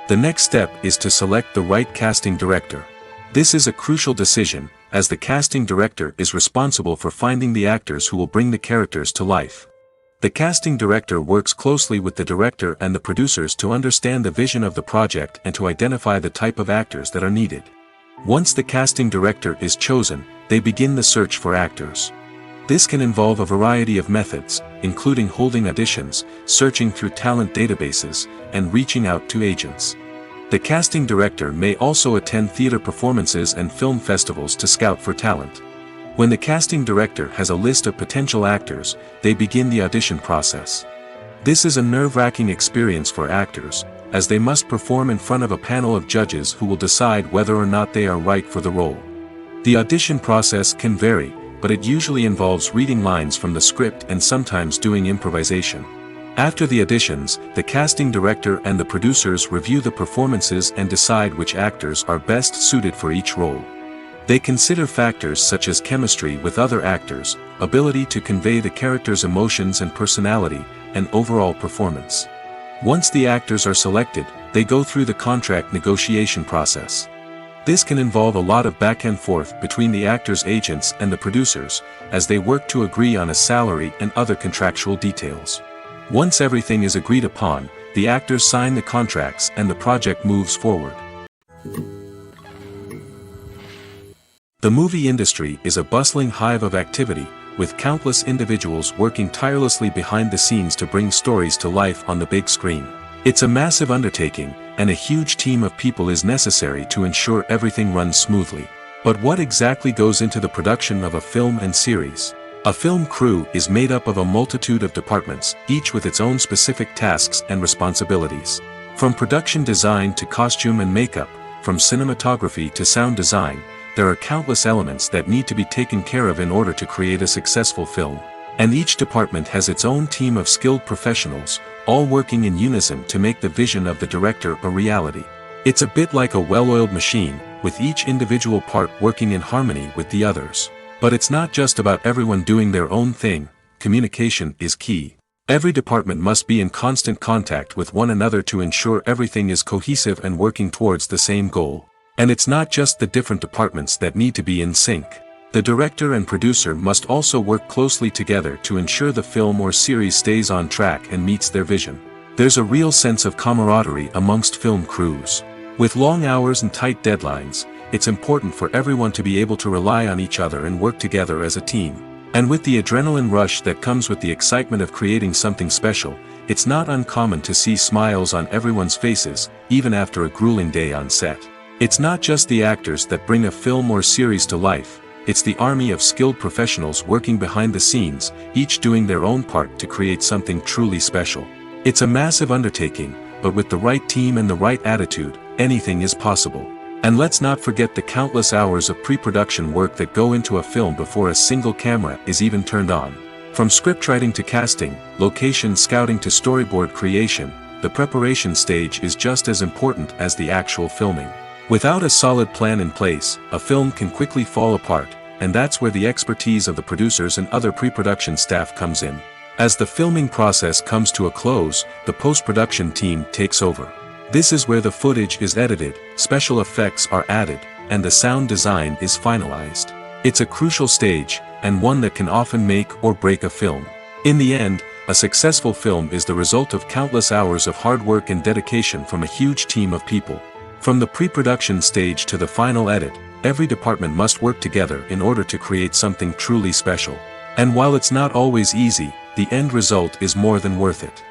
The next step is to select the right casting director. This is a crucial decision, as the casting director is responsible for finding the actors who will bring the characters to life. The casting director works closely with the director and the producers to understand the vision of the project and to identify the type of actors that are needed. Once the casting director is chosen, they begin the search for actors. This can involve a variety of methods, including holding auditions, searching through talent databases, and reaching out to agents. The casting director may also attend theater performances and film festivals to scout for talent. When the casting director has a list of potential actors, they begin the audition process. This is a nerve-wracking experience for actors, as they must perform in front of a panel of judges who will decide whether or not they are right for the role. The audition process can vary, but it usually involves reading lines from the script and sometimes doing improvisation. After the auditions, the casting director and the producers review the performances and decide which actors are best suited for each role. They consider factors such as chemistry with other actors, ability to convey the character's emotions and personality, and overall performance. Once the actors are selected, they go through the contract negotiation process. This can involve a lot of back and forth between the actors' agents and the producers, as they work to agree on a salary and other contractual details. Once everything is agreed upon, the actors sign the contracts and the project moves forward. The movie industry is a bustling hive of activity, with countless individuals working tirelessly behind the scenes to bring stories to life on the big screen. It's a massive undertaking, and a huge team of people is necessary to ensure everything runs smoothly. But what exactly goes into the production of a film and series? A film crew is made up of a multitude of departments, each with its own specific tasks and responsibilities. From production design to costume and makeup, from cinematography to sound design, there are countless elements that need to be taken care of in order to create a successful film. And each department has its own team of skilled professionals, all working in unison to make the vision of the director a reality. It's a bit like a well-oiled machine, with each individual part working in harmony with the others. But it's not just about everyone doing their own thing. Communication is key. Every department must be in constant contact with one another to ensure everything is cohesive and working towards the same goal. And it's not just the different departments that need to be in sync. The director and producer must also work closely together to ensure the film or series stays on track and meets their vision. There's a real sense of camaraderie amongst film crews. With long hours and tight deadlines, it's important for everyone to be able to rely on each other and work together as a team. And with the adrenaline rush that comes with the excitement of creating something special, it's not uncommon to see smiles on everyone's faces, even after a grueling day on set. It's not just the actors that bring a film or series to life, it's the army of skilled professionals working behind the scenes, each doing their own part to create something truly special. It's a massive undertaking, but with the right team and the right attitude, anything is possible. And let's not forget the countless hours of pre-production work that go into a film before a single camera is even turned on. From scriptwriting to casting, location scouting to storyboard creation, the preparation stage is just as important as the actual filming. Without a solid plan in place, a film can quickly fall apart, and that's where the expertise of the producers and other pre-production staff comes in. As the filming process comes to a close, the post-production team takes over. This is where the footage is edited, special effects are added, and the sound design is finalized. It's a crucial stage, and one that can often make or break a film. In the end, a successful film is the result of countless hours of hard work and dedication from a huge team of people. From the pre-production stage to the final edit, every department must work together in order to create something truly special. And while it's not always easy, the end result is more than worth it.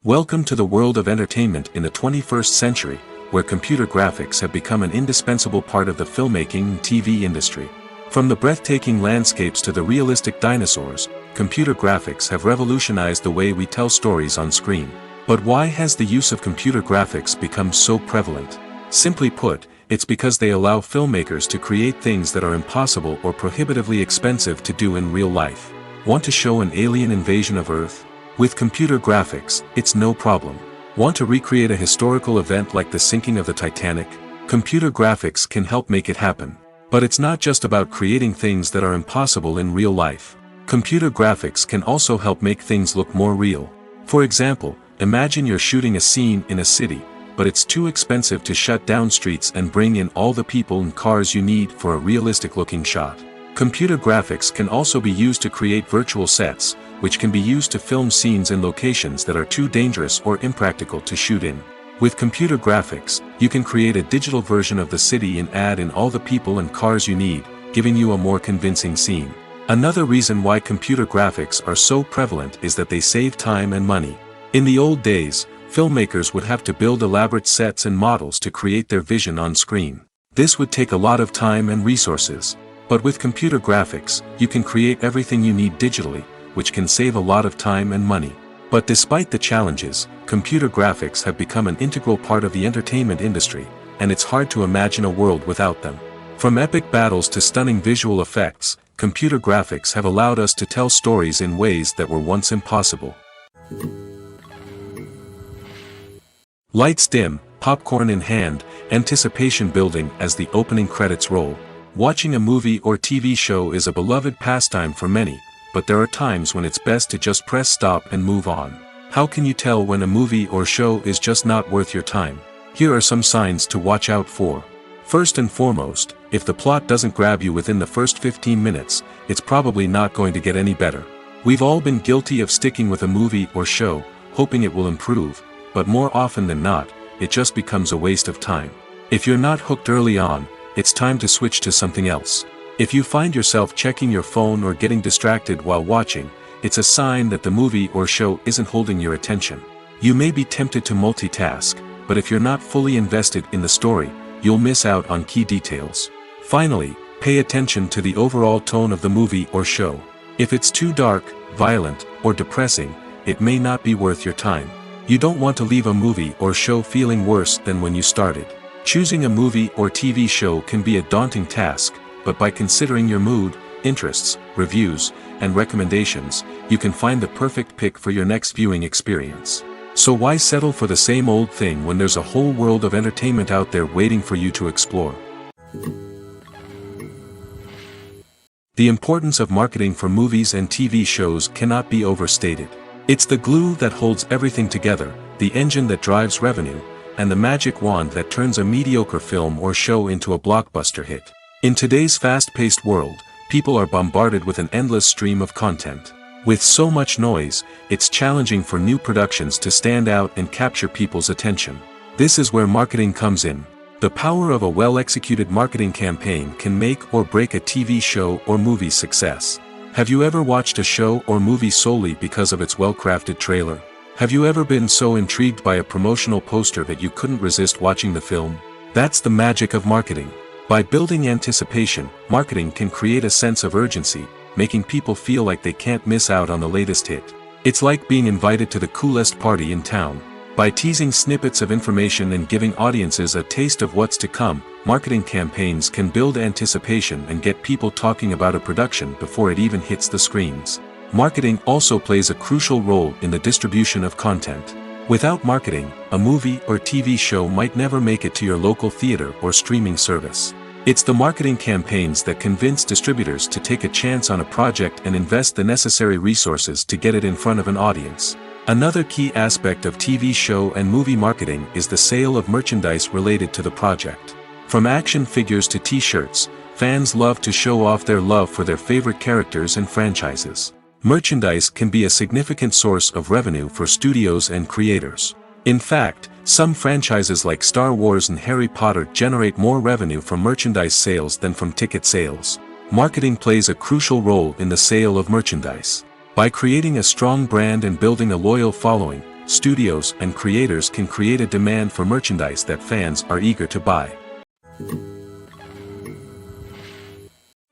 Welcome to the world of entertainment in the 21st century, where computer graphics have become an indispensable part of the filmmaking and TV industry. From the breathtaking landscapes to the realistic dinosaurs, computer graphics have revolutionized the way we tell stories on screen. But why has the use of computer graphics become so prevalent? Simply put, it's because they allow filmmakers to create things that are impossible or prohibitively expensive to do in real life. Want to show an alien invasion of Earth? With computer graphics, it's no problem. Want to recreate a historical event like the sinking of the Titanic? Computer graphics can help make it happen. But it's not just about creating things that are impossible in real life. Computer graphics can also help make things look more real. For example, imagine you're shooting a scene in a city, but it's too expensive to shut down streets and bring in all the people and cars you need for a realistic-looking shot. Computer graphics can also be used to create virtual sets, which can be used to film scenes in locations that are too dangerous or impractical to shoot in. With computer graphics, you can create a digital version of the city and add in all the people and cars you need, giving you a more convincing scene. Another reason why computer graphics are so prevalent is that they save time and money. In the old days, filmmakers would have to build elaborate sets and models to create their vision on screen. This would take a lot of time and resources. But with computer graphics, you can create everything you need digitally, which can save a lot of time and money. But despite the challenges, computer graphics have become an integral part of the entertainment industry, and it's hard to imagine a world without them. From epic battles to stunning visual effects, computer graphics have allowed us to tell stories in ways that were once impossible. Lights dim, popcorn in hand, anticipation building as the opening credits roll. Watching a movie or TV show is a beloved pastime for many, but there are times when it's best to just press stop and move on. How can you tell when a movie or show is just not worth your time? Here are some signs to watch out for. First and foremost, if the plot doesn't grab you within the first 15 minutes, it's probably not going to get any better. We've all been guilty of sticking with a movie or show, hoping it will improve, but more often than not, it just becomes a waste of time. If you're not hooked early on, it's time to switch to something else. If you find yourself checking your phone or getting distracted while watching, it's a sign that the movie or show isn't holding your attention. You may be tempted to multitask, but if you're not fully invested in the story, you'll miss out on key details. Finally, pay attention to the overall tone of the movie or show. If it's too dark, violent, or depressing, it may not be worth your time. You don't want to leave a movie or show feeling worse than when you started. Choosing a movie or TV show can be a daunting task, but by considering your mood, interests, reviews, and recommendations, you can find the perfect pick for your next viewing experience. So why settle for the same old thing when there's a whole world of entertainment out there waiting for you to explore? The importance of marketing for movies and TV shows cannot be overstated. It's the glue that holds everything together, the engine that drives revenue, and the magic wand that turns a mediocre film or show into a blockbuster hit. In today's fast-paced world, people are bombarded with an endless stream of content. With so much noise, it's challenging for new productions to stand out and capture people's attention. This is where marketing comes in. The power of a well-executed marketing campaign can make or break a TV show or movie's success. Have you ever watched a show or movie solely because of its well-crafted trailer? Have you ever been so intrigued by a promotional poster that you couldn't resist watching the film? That's the magic of marketing. By building anticipation, marketing can create a sense of urgency, making people feel like they can't miss out on the latest hit. It's like being invited to the coolest party in town. By teasing snippets of information and giving audiences a taste of what's to come, marketing campaigns can build anticipation and get people talking about a production before it even hits the screens. Marketing also plays a crucial role in the distribution of content. Without marketing, a movie or TV show might never make it to your local theater or streaming service. It's the marketing campaigns that convince distributors to take a chance on a project and invest the necessary resources to get it in front of an audience. Another key aspect of TV show and movie marketing is the sale of merchandise related to the project. From action figures to t-shirts, fans love to show off their love for their favorite characters and franchises. Merchandise can be a significant source of revenue for studios and creators. In fact, some franchises like Star Wars and Harry Potter generate more revenue from merchandise sales than from ticket sales. Marketing plays a crucial role in the sale of merchandise. By creating a strong brand and building a loyal following, studios and creators can create a demand for merchandise that fans are eager to buy.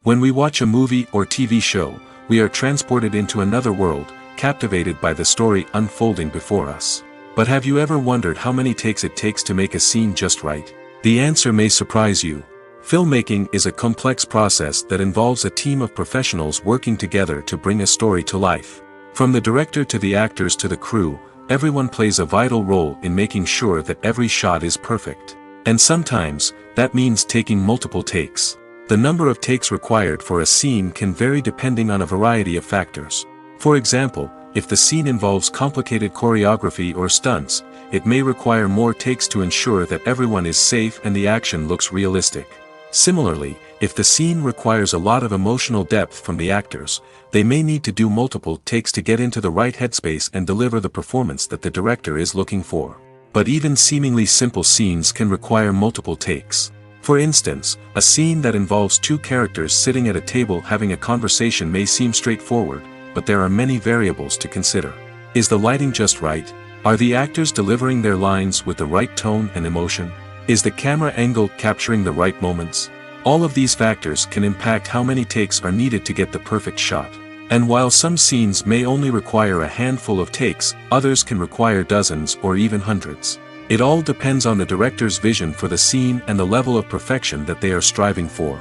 When we watch a movie or TV show, we are transported into another world, captivated by the story unfolding before us. But have you ever wondered how many takes it takes to make a scene just right? The answer may surprise you. Filmmaking is a complex process that involves a team of professionals working together to bring a story to life. From the director to the actors to the crew, everyone plays a vital role in making sure that every shot is perfect. And sometimes, that means taking multiple takes. The number of takes required for a scene can vary depending on a variety of factors. For example, if the scene involves complicated choreography or stunts, it may require more takes to ensure that everyone is safe and the action looks realistic. Similarly, if the scene requires a lot of emotional depth from the actors, they may need to do multiple takes to get into the right headspace and deliver the performance that the director is looking for. But even seemingly simple scenes can require multiple takes. For instance, a scene that involves two characters sitting at a table having a conversation may seem straightforward, but there are many variables to consider. Is the lighting just right? Are the actors delivering their lines with the right tone and emotion? Is the camera angle capturing the right moments? All of these factors can impact how many takes are needed to get the perfect shot. And while some scenes may only require a handful of takes, others can require dozens or even hundreds. It all depends on the director's vision for the scene and the level of perfection that they are striving for.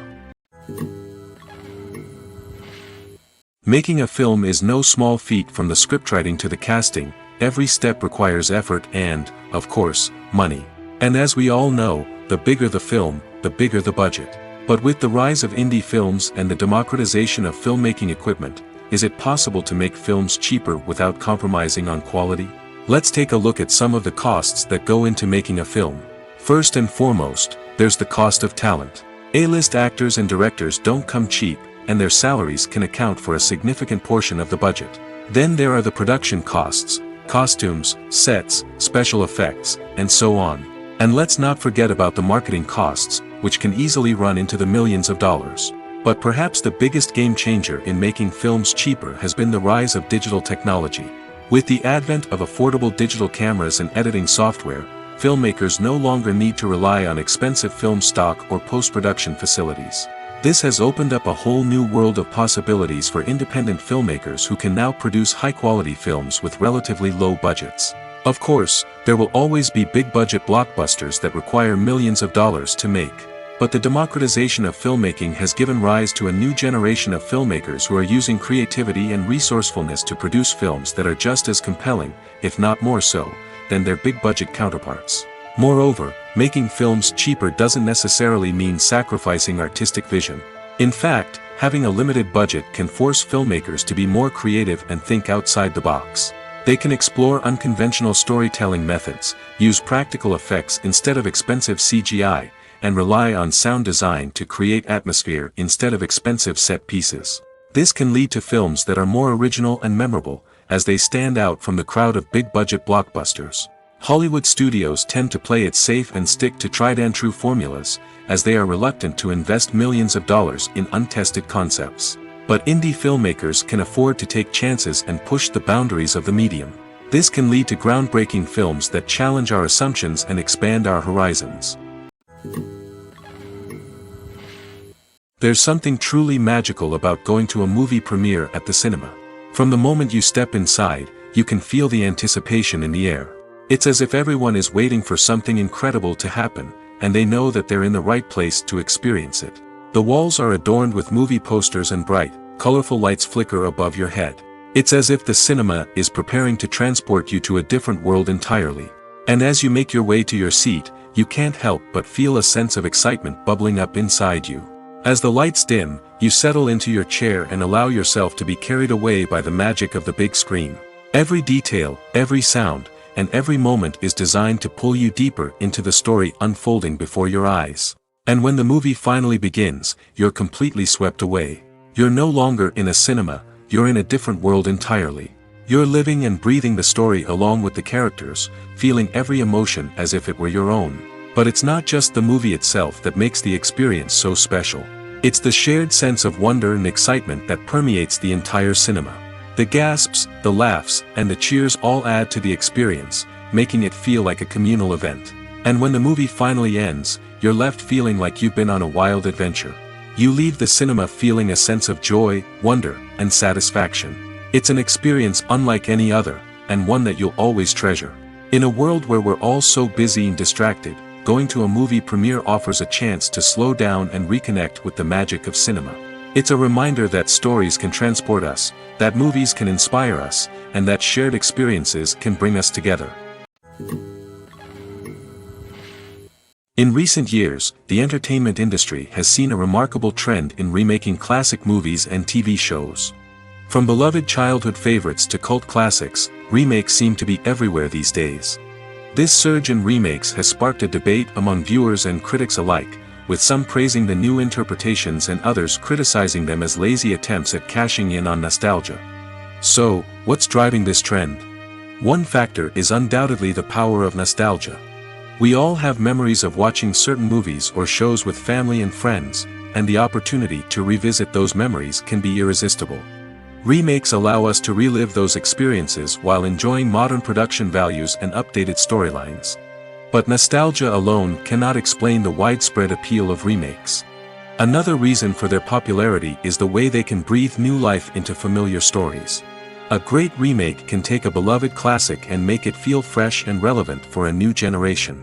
Making a film is no small feat. From the scriptwriting to the casting, every step requires effort and, of course, money. And as we all know, the bigger the film, the bigger the budget. But with the rise of indie films and the democratization of filmmaking equipment, is it possible to make films cheaper without compromising on quality? Let's take a look at some of the costs that go into making a film. First and foremost, there's the cost of talent. A-list actors and directors don't come cheap, and their salaries can account for a significant portion of the budget. Then there are the production costs, costumes, sets, special effects, and so on. And let's not forget about the marketing costs, which can easily run into the millions of dollars. But perhaps the biggest game changer in making films cheaper has been the rise of digital technology. With the advent of affordable digital cameras and editing software, filmmakers no longer need to rely on expensive film stock or post-production facilities. This has opened up a whole new world of possibilities for independent filmmakers who can now produce high-quality films with relatively low budgets. Of course, there will always be big-budget blockbusters that require millions of dollars to make. But the democratization of filmmaking has given rise to a new generation of filmmakers who are using creativity and resourcefulness to produce films that are just as compelling, if not more so, than their big-budget counterparts. Moreover, making films cheaper doesn't necessarily mean sacrificing artistic vision. In fact, having a limited budget can force filmmakers to be more creative and think outside the box. They can explore unconventional storytelling methods, use practical effects instead of expensive CGI, and rely on sound design to create atmosphere instead of expensive set pieces. This can lead to films that are more original and memorable, as they stand out from the crowd of big-budget blockbusters. Hollywood studios tend to play it safe and stick to tried-and-true formulas, as they are reluctant to invest millions of dollars in untested concepts. But indie filmmakers can afford to take chances and push the boundaries of the medium. This can lead to groundbreaking films that challenge our assumptions and expand our horizons. There's something truly magical about going to a movie premiere at the cinema. From the moment you step inside, you can feel the anticipation in the air. It's as if everyone is waiting for something incredible to happen, and they know that they're in the right place to experience it. The walls are adorned with movie posters and bright, colorful lights flicker above your head. It's as if the cinema is preparing to transport you to a different world entirely. And as you make your way to your seat, you can't help but feel a sense of excitement bubbling up inside you. As the lights dim, you settle into your chair and allow yourself to be carried away by the magic of the big screen. Every detail, every sound, and every moment is designed to pull you deeper into the story unfolding before your eyes. And when the movie finally begins, you're completely swept away. You're no longer in a cinema, you're in a different world entirely. You're living and breathing the story along with the characters, feeling every emotion as if it were your own. But it's not just the movie itself that makes the experience so special. It's the shared sense of wonder and excitement that permeates the entire cinema. The gasps, the laughs, and the cheers all add to the experience, making it feel like a communal event. And when the movie finally ends, you're left feeling like you've been on a wild adventure. You leave the cinema feeling a sense of joy, wonder, and satisfaction. It's an experience unlike any other, and one that you'll always treasure. In a world where we're all so busy and distracted, going to a movie premiere offers a chance to slow down and reconnect with the magic of cinema. It's a reminder that stories can transport us, that movies can inspire us, and that shared experiences can bring us together. In recent years, the entertainment industry has seen a remarkable trend in remaking classic movies and TV shows. From beloved childhood favorites to cult classics, remakes seem to be everywhere these days. This surge in remakes has sparked a debate among viewers and critics alike, with some praising the new interpretations and others criticizing them as lazy attempts at cashing in on nostalgia. So, what's driving this trend? One factor is undoubtedly the power of nostalgia. We all have memories of watching certain movies or shows with family and friends, and the opportunity to revisit those memories can be irresistible. Remakes allow us to relive those experiences while enjoying modern production values and updated storylines. But nostalgia alone cannot explain the widespread appeal of remakes. Another reason for their popularity is the way they can breathe new life into familiar stories. A great remake can take a beloved classic and make it feel fresh and relevant for a new generation.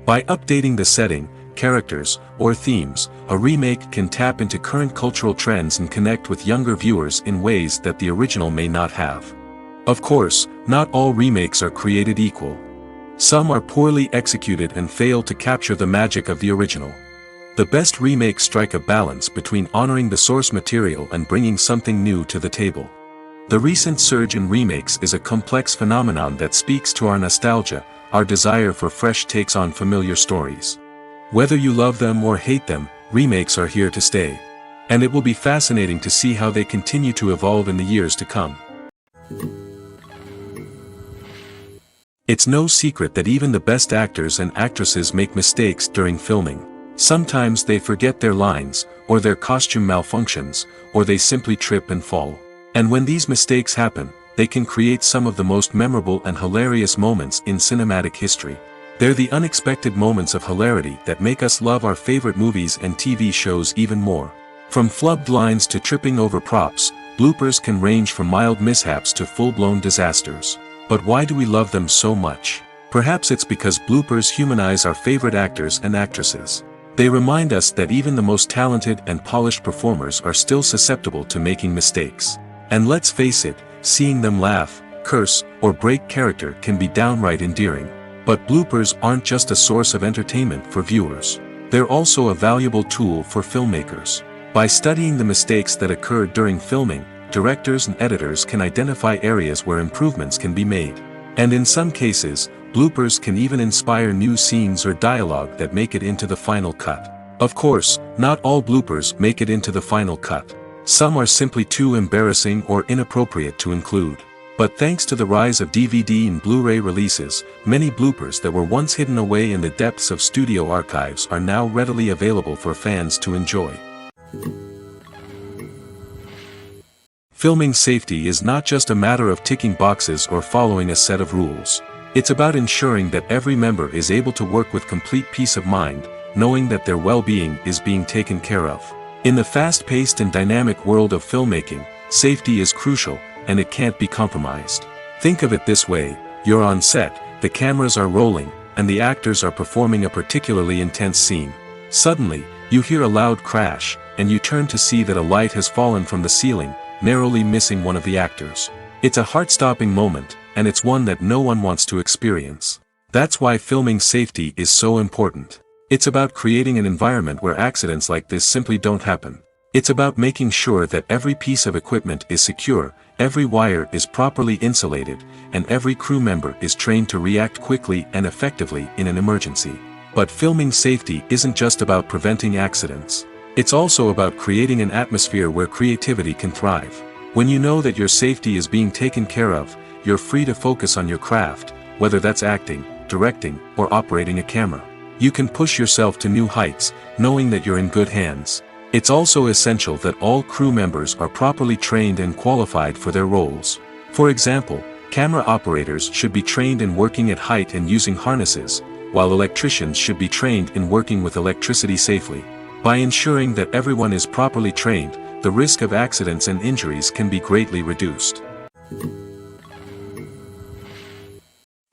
By updating the setting, characters, or themes, a remake can tap into current cultural trends and connect with younger viewers in ways that the original may not have. Of course, not all remakes are created equal. Some are poorly executed and fail to capture the magic of the original. The best remakes strike a balance between honoring the source material and bringing something new to the table. The recent surge in remakes is a complex phenomenon that speaks to our nostalgia, our desire for fresh takes on familiar stories. Whether you love them or hate them, remakes are here to stay. And it will be fascinating to see how they continue to evolve in the years to come. It's no secret that even the best actors and actresses make mistakes during filming. Sometimes they forget their lines, or their costume malfunctions, or they simply trip and fall. And when these mistakes happen, they can create some of the most memorable and hilarious moments in cinematic history. They're the unexpected moments of hilarity that make us love our favorite movies and TV shows even more. From flubbed lines to tripping over props, bloopers can range from mild mishaps to full-blown disasters. But why do we love them so much? Perhaps it's because bloopers humanize our favorite actors and actresses. They remind us that even the most talented and polished performers are still susceptible to making mistakes. And let's face it, seeing them laugh, curse, or break character can be downright endearing. But bloopers aren't just a source of entertainment for viewers. They're also a valuable tool for filmmakers. By studying the mistakes that occurred during filming, directors and editors can identify areas where improvements can be made. And in some cases, bloopers can even inspire new scenes or dialogue that make it into the final cut. Of course, not all bloopers make it into the final cut. Some are simply too embarrassing or inappropriate to include. But thanks to the rise of DVD and Blu-ray releases, many bloopers that were once hidden away in the depths of studio archives are now readily available for fans to enjoy. Filming safety is not just a matter of ticking boxes or following a set of rules. It's about ensuring that every member is able to work with complete peace of mind, knowing that their well-being is being taken care of. In the fast-paced and dynamic world of filmmaking, safety is crucial, and it can't be compromised. Think of it this way: you're on set, the cameras are rolling, and the actors are performing a particularly intense scene. Suddenly, you hear a loud crash, and you turn to see that a light has fallen from the ceiling, narrowly missing one of the actors. It's a heart-stopping moment, and it's one that no one wants to experience. That's why filming safety is so important. It's about creating an environment where accidents like this simply don't happen. It's about making sure that every piece of equipment is secure, every wire is properly insulated, and every crew member is trained to react quickly and effectively in an emergency. But filming safety isn't just about preventing accidents. It's also about creating an atmosphere where creativity can thrive. When you know that your safety is being taken care of, you're free to focus on your craft, whether that's acting, directing, or operating a camera. You can push yourself to new heights, knowing that you're in good hands. It's also essential that all crew members are properly trained and qualified for their roles. For example, camera operators should be trained in working at height and using harnesses, while electricians should be trained in working with electricity safely. By ensuring that everyone is properly trained, the risk of accidents and injuries can be greatly reduced.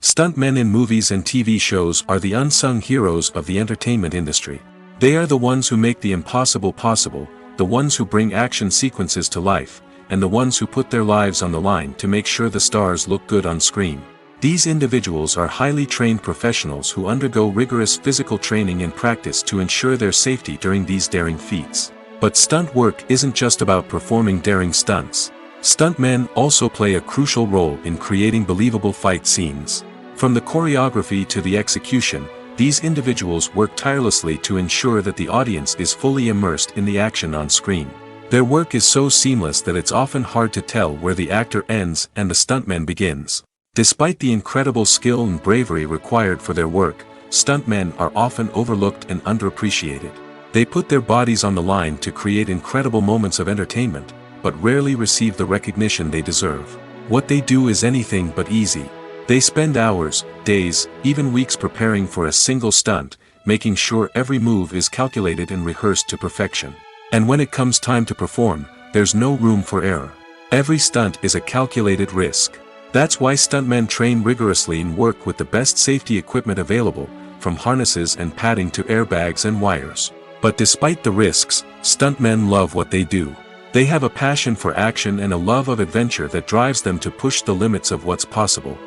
Stuntmen in movies and TV shows are the unsung heroes of the entertainment industry. They are the ones who make the impossible possible, the ones who bring action sequences to life, and the ones who put their lives on the line to make sure the stars look good on screen. These individuals are highly trained professionals who undergo rigorous physical training and practice to ensure their safety during these daring feats. But stunt work isn't just about performing daring stunts. Stuntmen also play a crucial role in creating believable fight scenes. From the choreography to the execution, these individuals work tirelessly to ensure that the audience is fully immersed in the action on screen. Their work is so seamless that it's often hard to tell where the actor ends and the stuntman begins. Despite the incredible skill and bravery required for their work, stuntmen are often overlooked and underappreciated. They put their bodies on the line to create incredible moments of entertainment, but rarely receive the recognition they deserve. What they do is anything but easy. They spend hours, days, even weeks preparing for a single stunt, making sure every move is calculated and rehearsed to perfection. And when it comes time to perform, there's no room for error. Every stunt is a calculated risk. That's why stuntmen train rigorously and work with the best safety equipment available, from harnesses and padding to airbags and wires. But despite the risks, stuntmen love what they do. They have a passion for action and a love of adventure that drives them to push the limits of what's possible.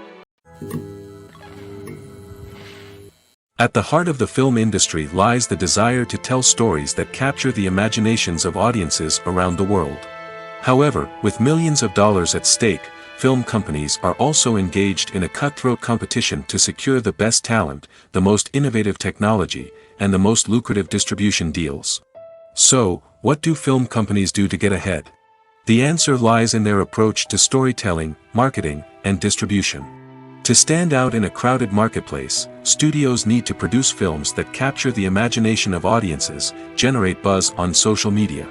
At the heart of the film industry lies the desire to tell stories that capture the imaginations of audiences around the world. However, with millions of dollars at stake, film companies are also engaged in a cutthroat competition to secure the best talent, the most innovative technology, and the most lucrative distribution deals. So, what do film companies do to get ahead? The answer lies in their approach to storytelling, marketing, and distribution. To stand out in a crowded marketplace, studios need to produce films that capture the imagination of audiences, generate buzz on social media.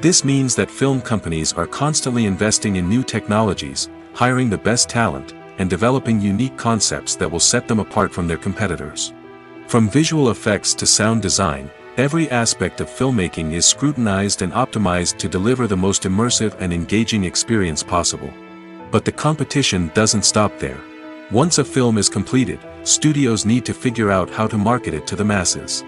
This means that film companies are constantly investing in new technologies, hiring the best talent, and developing unique concepts that will set them apart from their competitors. From visual effects to sound design, every aspect of filmmaking is scrutinized and optimized to deliver the most immersive and engaging experience possible. But the competition doesn't stop there. Once a film is completed, studios need to figure out how to market it to the masses.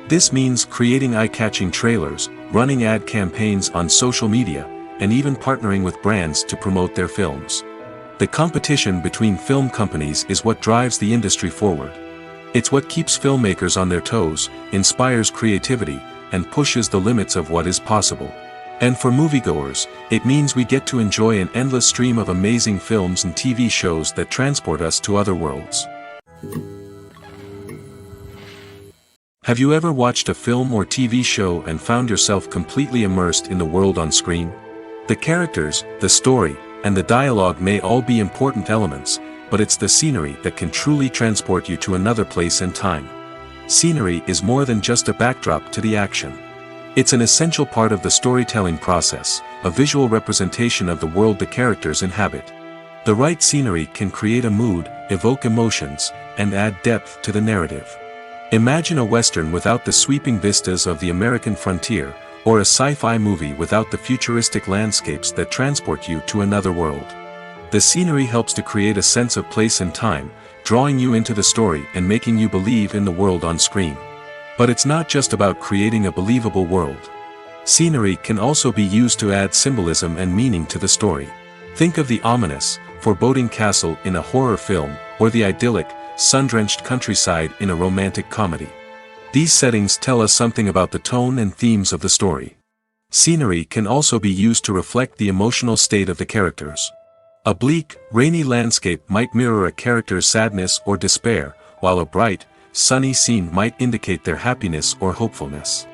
This means creating eye-catching trailers, running ad campaigns on social media, and even partnering with brands to promote their films. The competition between film companies is what drives the industry forward. It's what keeps filmmakers on their toes, inspires creativity, and pushes the limits of what is possible. And for moviegoers, it means we get to enjoy an endless stream of amazing films and TV shows that transport us to other worlds. Have you ever watched a film or TV show and found yourself completely immersed in the world on screen? The characters, the story, and the dialogue may all be important elements, but it's the scenery that can truly transport you to another place and time. Scenery is more than just a backdrop to the action. It's an essential part of the storytelling process, a visual representation of the world the characters inhabit. The right scenery can create a mood, evoke emotions, and add depth to the narrative. Imagine a Western without the sweeping vistas of the American frontier, or a sci-fi movie without the futuristic landscapes that transport you to another world. The scenery helps to create a sense of place and time, drawing you into the story and making you believe in the world on screen. But it's not just about creating a believable world. Scenery can also be used to add symbolism and meaning to the story. Think of the ominous, foreboding castle in a horror film, or the idyllic, sun-drenched countryside in a romantic comedy. These settings tell us something about the tone and themes of the story. Scenery can also be used to reflect the emotional state of the characters. A bleak, rainy landscape might mirror a character's sadness or despair, while a bright, sunny scene might indicate their happiness or hopefulness.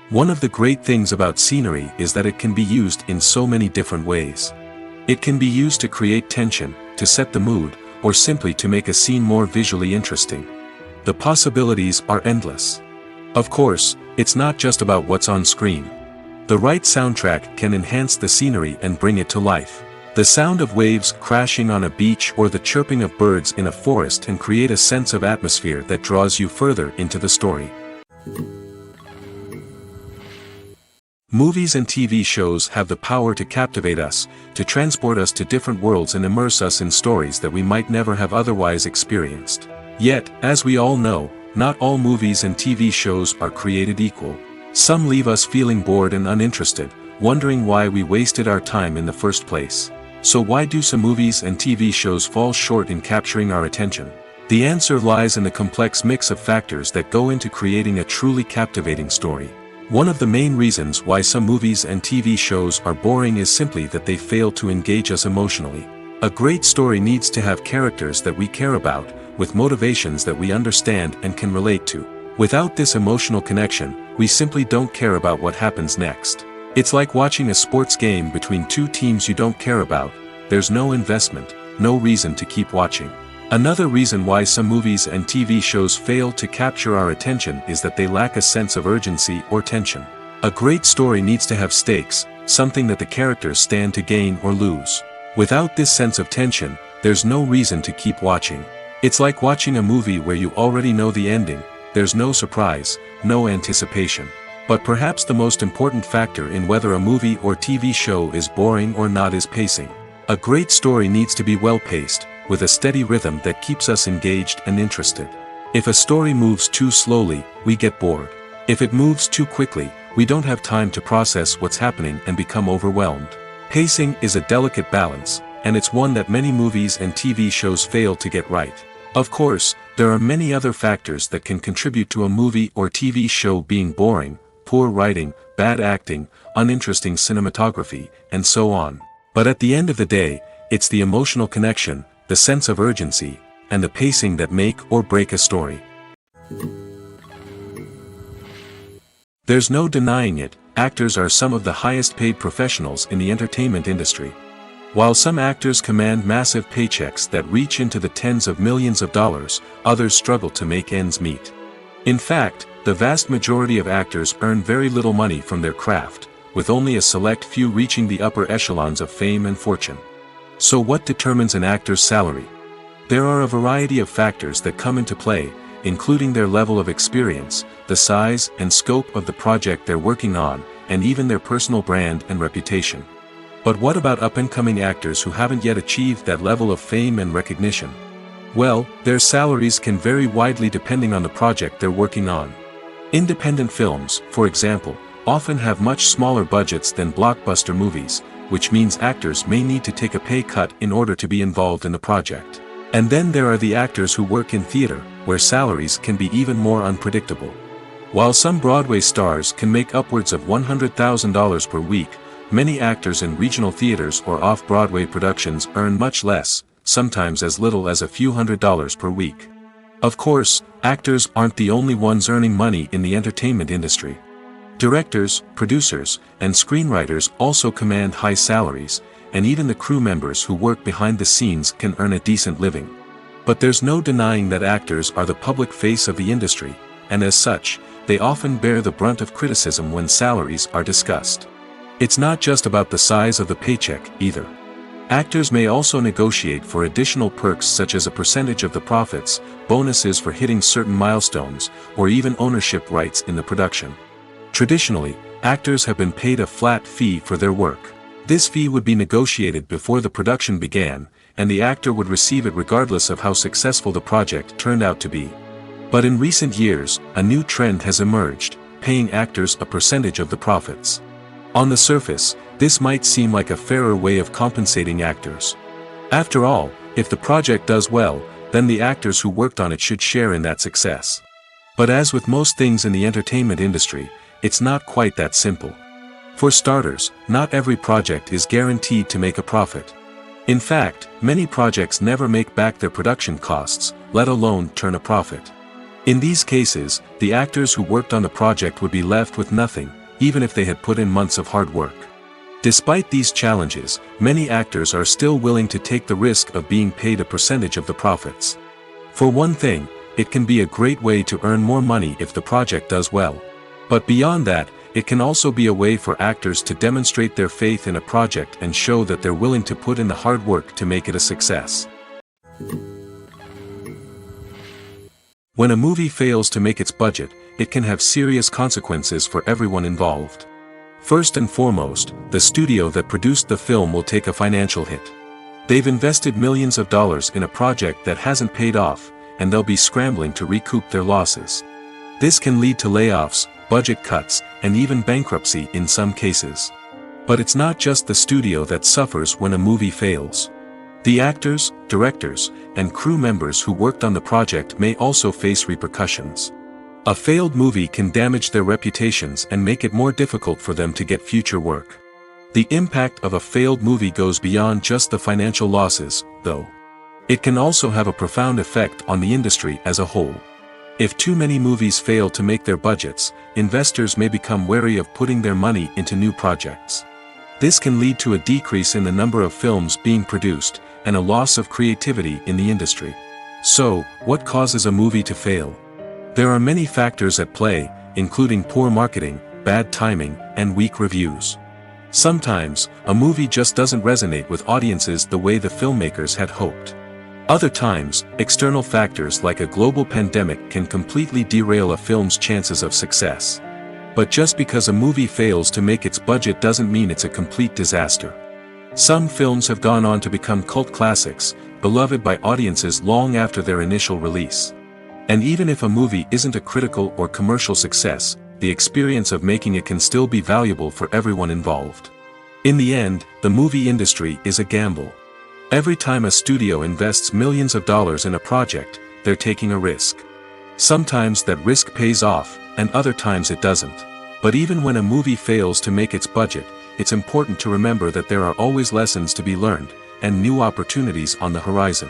One of the great things about scenery is that it can be used in so many different ways. It can be used to create tension, to set the mood, or simply to make a scene more visually interesting. The possibilities are endless. Of course, it's not just about what's on screen. The right soundtrack can enhance the scenery and bring it to life. The sound of waves crashing on a beach or the chirping of birds in a forest can create a sense of atmosphere that draws you further into the story. Movies and TV shows have the power to captivate us, to transport us to different worlds and immerse us in stories that we might never have otherwise experienced. Yet, as we all know, not all movies and TV shows are created equal. Some leave us feeling bored and uninterested, wondering why we wasted our time in the first place. So why do some movies and TV shows fall short in capturing our attention? The answer lies in the complex mix of factors that go into creating a truly captivating story. One of the main reasons why some movies and TV shows are boring is simply that they fail to engage us emotionally. A great story needs to have characters that we care about, with motivations that we understand and can relate to. Without this emotional connection, we simply don't care about what happens next. It's like watching a sports game between two teams you don't care about. There's no investment, no reason to keep watching. Another reason why some movies and TV shows fail to capture our attention is that they lack a sense of urgency or tension. A great story needs to have stakes, something that the characters stand to gain or lose. Without this sense of tension, there's no reason to keep watching. It's like watching a movie where you already know the ending. There's no surprise, no anticipation. But perhaps the most important factor in whether a movie or TV show is boring or not is pacing. A great story needs to be well-paced, with a steady rhythm that keeps us engaged and interested. If a story moves too slowly, we get bored. If it moves too quickly, we don't have time to process what's happening and become overwhelmed. Pacing is a delicate balance, and it's one that many movies and TV shows fail to get right. Of course, there are many other factors that can contribute to a movie or TV show being boring: poor writing, bad acting, uninteresting cinematography, and so on. But at the end of the day, it's the emotional connection, the sense of urgency, and the pacing that make or break a story. There's no denying it, actors are some of the highest paid professionals in the entertainment industry. While some actors command massive paychecks that reach into the tens of millions of dollars, others struggle to make ends meet. In fact, the vast majority of actors earn very little money from their craft, with only a select few reaching the upper echelons of fame and fortune. So what determines an actor's salary? There are a variety of factors that come into play, including their level of experience, the size and scope of the project they're working on, and even their personal brand and reputation. But what about up-and-coming actors who haven't yet achieved that level of fame and recognition? Well, their salaries can vary widely depending on the project they're working on. Independent films, for example, often have much smaller budgets than blockbuster movies, which means actors may need to take a pay cut in order to be involved in the project. And then there are the actors who work in theater, where salaries can be even more unpredictable. While some Broadway stars can make upwards of $100,000 per week, many actors in regional theaters or off-Broadway productions earn much less, sometimes as little as a few $100s per week. Of course, actors aren't the only ones earning money in the entertainment industry. Directors, producers, and screenwriters also command high salaries, and even the crew members who work behind the scenes can earn a decent living. But there's no denying that actors are the public face of the industry, and as such, they often bear the brunt of criticism when salaries are discussed. It's not just about the size of the paycheck, either. Actors may also negotiate for additional perks such as a percentage of the profits, bonuses for hitting certain milestones, or even ownership rights in the production. Traditionally, actors have been paid a flat fee for their work. This fee would be negotiated before the production began, and the actor would receive it regardless of how successful the project turned out to be. But in recent years, a new trend has emerged, paying actors a percentage of the profits. On the surface, this might seem like a fairer way of compensating actors. After all, if the project does well, then the actors who worked on it should share in that success. But as with most things in the entertainment industry, it's not quite that simple. For starters, not every project is guaranteed to make a profit. In fact, many projects never make back their production costs, let alone turn a profit. In these cases, the actors who worked on the project would be left with nothing, even if they had put in months of hard work. Despite these challenges, many actors are still willing to take the risk of being paid a percentage of the profits. For one thing, it can be a great way to earn more money if the project does well. But beyond that, it can also be a way for actors to demonstrate their faith in a project and show that they're willing to put in the hard work to make it a success. When a movie fails to make its budget, it can have serious consequences for everyone involved. First and foremost, the studio that produced the film will take a financial hit. They've invested millions of dollars in a project that hasn't paid off, and they'll be scrambling to recoup their losses. This can lead to layoffs, budget cuts, and even bankruptcy in some cases. But it's not just the studio that suffers when a movie fails. The actors, directors, and crew members who worked on the project may also face repercussions. A failed movie can damage their reputations and make it more difficult for them to get future work. The impact of a failed movie goes beyond just the financial losses, though. It can also have a profound effect on the industry as a whole. If too many movies fail to make their budgets, investors may become wary of putting their money into new projects. This can lead to a decrease in the number of films being produced, and a loss of creativity in the industry. So, what causes a movie to fail? There are many factors at play, including poor marketing, bad timing, and weak reviews. Sometimes, a movie just doesn't resonate with audiences the way the filmmakers had hoped. Other times, external factors like a global pandemic can completely derail a film's chances of success. But just because a movie fails to make its budget doesn't mean it's a complete disaster. Some films have gone on to become cult classics, beloved by audiences long after their initial release. And even if a movie isn't a critical or commercial success, the experience of making it can still be valuable for everyone involved. In the end, the movie industry is a gamble. Every time a studio invests millions of dollars in a project, they're taking a risk. Sometimes that risk pays off, and other times it doesn't. But even when a movie fails to make its budget, it's important to remember that there are always lessons to be learned, and new opportunities on the horizon.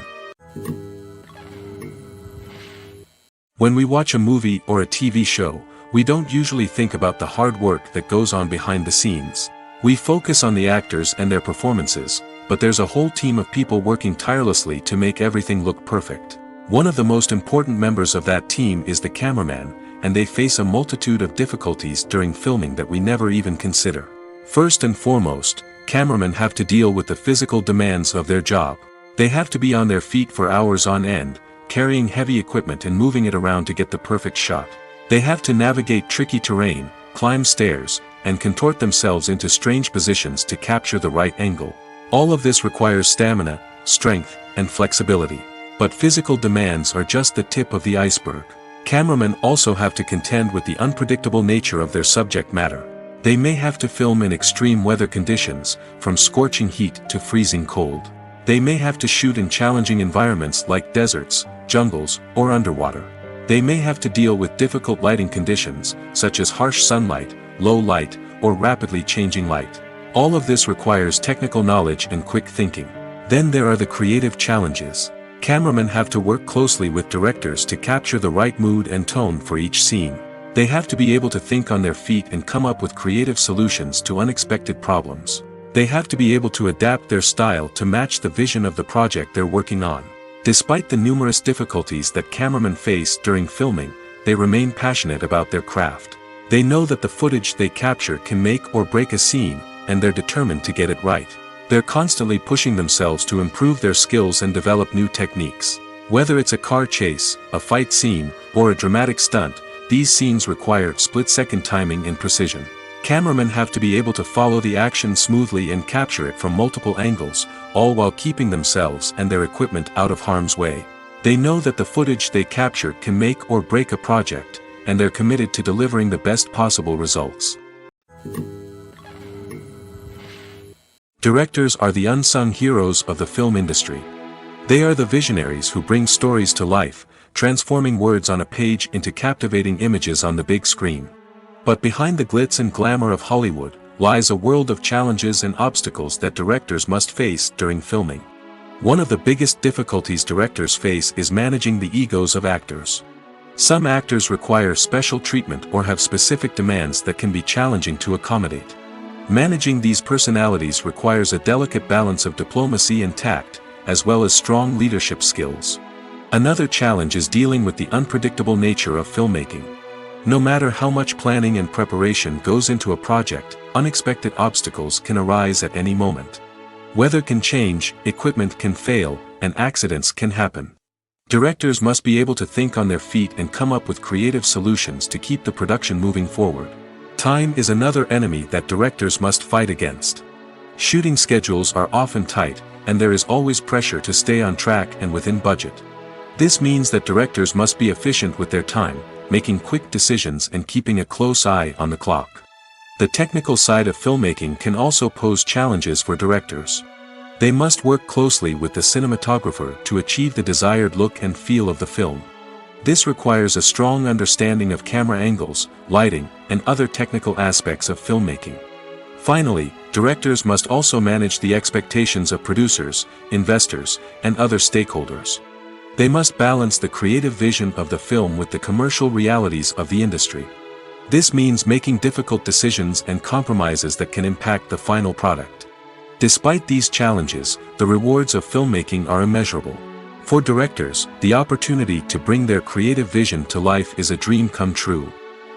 When we watch a movie or a TV show, we don't usually think about the hard work that goes on behind the scenes. We focus on the actors and their performances, but there's a whole team of people working tirelessly to make everything look perfect. One of the most important members of that team is the cameraman, and they face a multitude of difficulties during filming that we never even consider. First and foremost, cameramen have to deal with the physical demands of their job. They have to be on their feet for hours on end, carrying heavy equipment and moving it around to get the perfect shot. They have to navigate tricky terrain, climb stairs, and contort themselves into strange positions to capture the right angle. All of this requires stamina, strength, and flexibility. But physical demands are just the tip of the iceberg. Cameramen also have to contend with the unpredictable nature of their subject matter. They may have to film in extreme weather conditions, from scorching heat to freezing cold. They may have to shoot in challenging environments like deserts, jungles, or underwater. They may have to deal with difficult lighting conditions, such as harsh sunlight, low light, or rapidly changing light. All of this requires technical knowledge and quick thinking. Then there are the creative challenges. Cameramen have to work closely with directors to capture the right mood and tone for each scene. They have to be able to think on their feet and come up with creative solutions to unexpected problems. They have to be able to adapt their style to match the vision of the project they're working on. Despite the numerous difficulties that cameramen face during filming, they remain passionate about their craft. They know that the footage they capture can make or break a scene, and they're determined to get it right. They're constantly pushing themselves to improve their skills and develop new techniques. Whether it's a car chase, a fight scene, or a dramatic stunt, these scenes require split-second timing and precision. Cameramen have to be able to follow the action smoothly and capture it from multiple angles, all while keeping themselves and their equipment out of harm's way. They know that the footage they capture can make or break a project, and they're committed to delivering the best possible results. Directors are the unsung heroes of the film industry. They are the visionaries who bring stories to life, transforming words on a page into captivating images on the big screen. But behind the glitz and glamour of Hollywood, lies a world of challenges and obstacles that directors must face during filming. One of the biggest difficulties directors face is managing the egos of actors. Some actors require special treatment or have specific demands that can be challenging to accommodate. Managing these personalities requires a delicate balance of diplomacy and tact, as well as strong leadership skills. Another challenge is dealing with the unpredictable nature of filmmaking. No matter how much planning and preparation goes into a project, unexpected obstacles can arise at any moment. Weather can change, equipment can fail, and accidents can happen. Directors must be able to think on their feet and come up with creative solutions to keep the production moving forward. Time is another enemy that directors must fight against. Shooting schedules are often tight, and there is always pressure to stay on track and within budget. This means that directors must be efficient with their time, making quick decisions and keeping a close eye on the clock. The technical side of filmmaking can also pose challenges for directors. They must work closely with the cinematographer to achieve the desired look and feel of the film. This requires a strong understanding of camera angles, lighting, and other technical aspects of filmmaking. Finally, directors must also manage the expectations of producers, investors, and other stakeholders. They must balance the creative vision of the film with the commercial realities of the industry. This means making difficult decisions and compromises that can impact the final product. Despite these challenges, the rewards of filmmaking are immeasurable. For directors, the opportunity to bring their creative vision to life is a dream come true.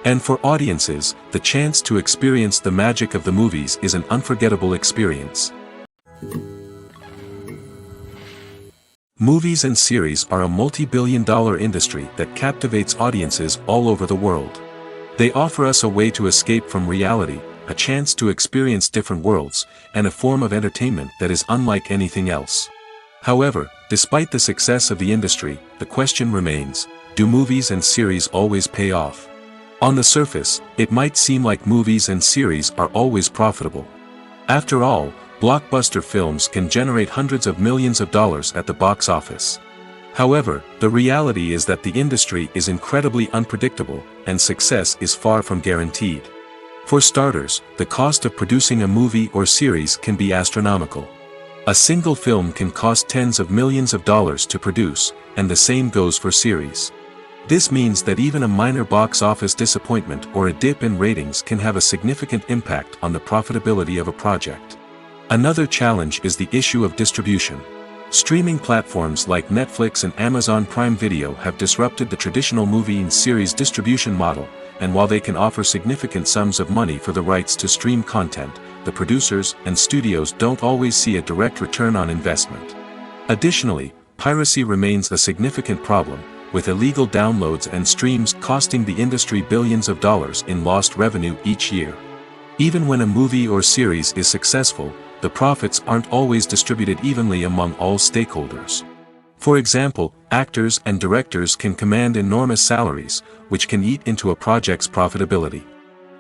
And for audiences, the chance to experience the magic of the movies is an unforgettable experience. Movies and series are a multi-billion-dollar industry that captivates audiences all over the world. They offer us a way to escape from reality, a chance to experience different worlds, and a form of entertainment that is unlike anything else. However, despite the success of the industry, the question remains, do movies and series always pay off? On the surface, it might seem like movies and series are always profitable. After all, blockbuster films can generate hundreds of millions of dollars at the box office. However, the reality is that the industry is incredibly unpredictable, and success is far from guaranteed. For starters, the cost of producing a movie or series can be astronomical. A single film can cost tens of millions of dollars to produce, and the same goes for series. This means that even a minor box office disappointment or a dip in ratings can have a significant impact on the profitability of a project. Another challenge is the issue of distribution. Streaming platforms like Netflix and Amazon Prime Video have disrupted the traditional movie and series distribution model, and while they can offer significant sums of money for the rights to stream content, the producers and studios don't always see a direct return on investment. Additionally, piracy remains a significant problem, with illegal downloads and streams costing the industry billions of dollars in lost revenue each year. Even when a movie or series is successful, the profits aren't always distributed evenly among all stakeholders. For example, actors and directors can command enormous salaries, which can eat into a project's profitability.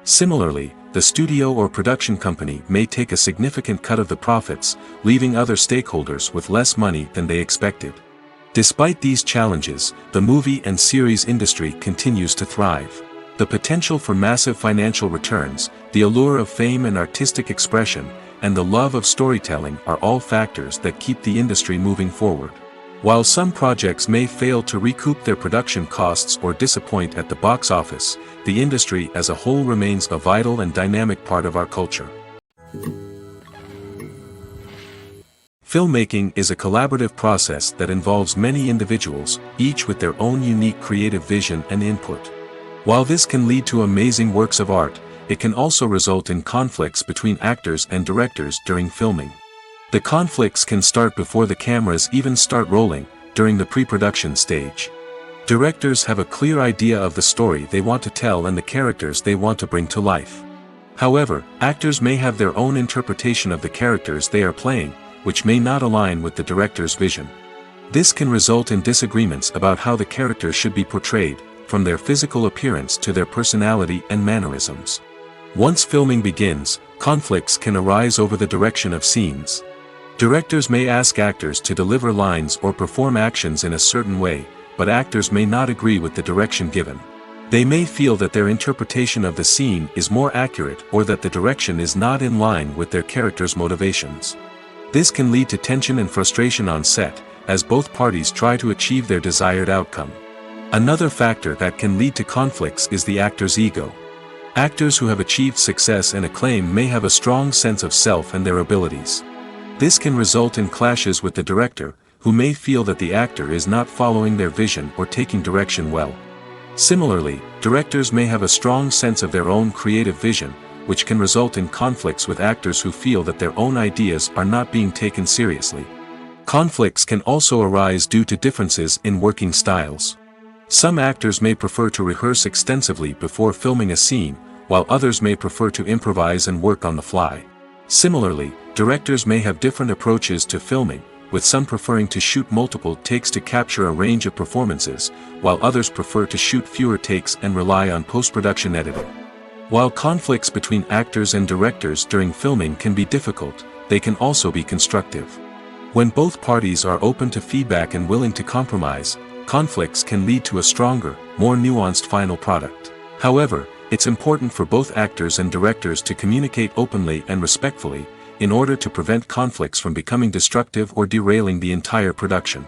Similarly, the studio or production company may take a significant cut of the profits, leaving other stakeholders with less money than they expected. Despite these challenges, the movie and series industry continues to thrive. The potential for massive financial returns, the allure of fame and artistic expression, and the love of storytelling are all factors that keep the industry moving forward. While some projects may fail to recoup their production costs or disappoint at the box office, the industry as a whole remains a vital and dynamic part of our culture. Filmmaking is a collaborative process that involves many individuals, each with their own unique creative vision and input. While this can lead to amazing works of art, it can also result in conflicts between actors and directors during filming. The conflicts can start before the cameras even start rolling, during the pre-production stage. Directors have a clear idea of the story they want to tell and the characters they want to bring to life. However, actors may have their own interpretation of the characters they are playing, which may not align with the director's vision. This can result in disagreements about how the characters should be portrayed, from their physical appearance to their personality and mannerisms. Once filming begins, conflicts can arise over the direction of scenes. Directors may ask actors to deliver lines or perform actions in a certain way, but actors may not agree with the direction given. They may feel that their interpretation of the scene is more accurate or that the direction is not in line with their character's motivations. This can lead to tension and frustration on set, as both parties try to achieve their desired outcome. Another factor that can lead to conflicts is the actor's ego. Actors who have achieved success and acclaim may have a strong sense of self and their abilities. This can result in clashes with the director, who may feel that the actor is not following their vision or taking direction well. Similarly, directors may have a strong sense of their own creative vision, which can result in conflicts with actors who feel that their own ideas are not being taken seriously. Conflicts can also arise due to differences in working styles. Some actors may prefer to rehearse extensively before filming a scene, while others may prefer to improvise and work on the fly. Similarly, directors may have different approaches to filming, with some preferring to shoot multiple takes to capture a range of performances, while others prefer to shoot fewer takes and rely on post-production editing. While conflicts between actors and directors during filming can be difficult, they can also be constructive. When both parties are open to feedback and willing to compromise, conflicts can lead to a stronger, more nuanced final product. However, it's important for both actors and directors to communicate openly and respectfully, in order to prevent conflicts from becoming destructive or derailing the entire production.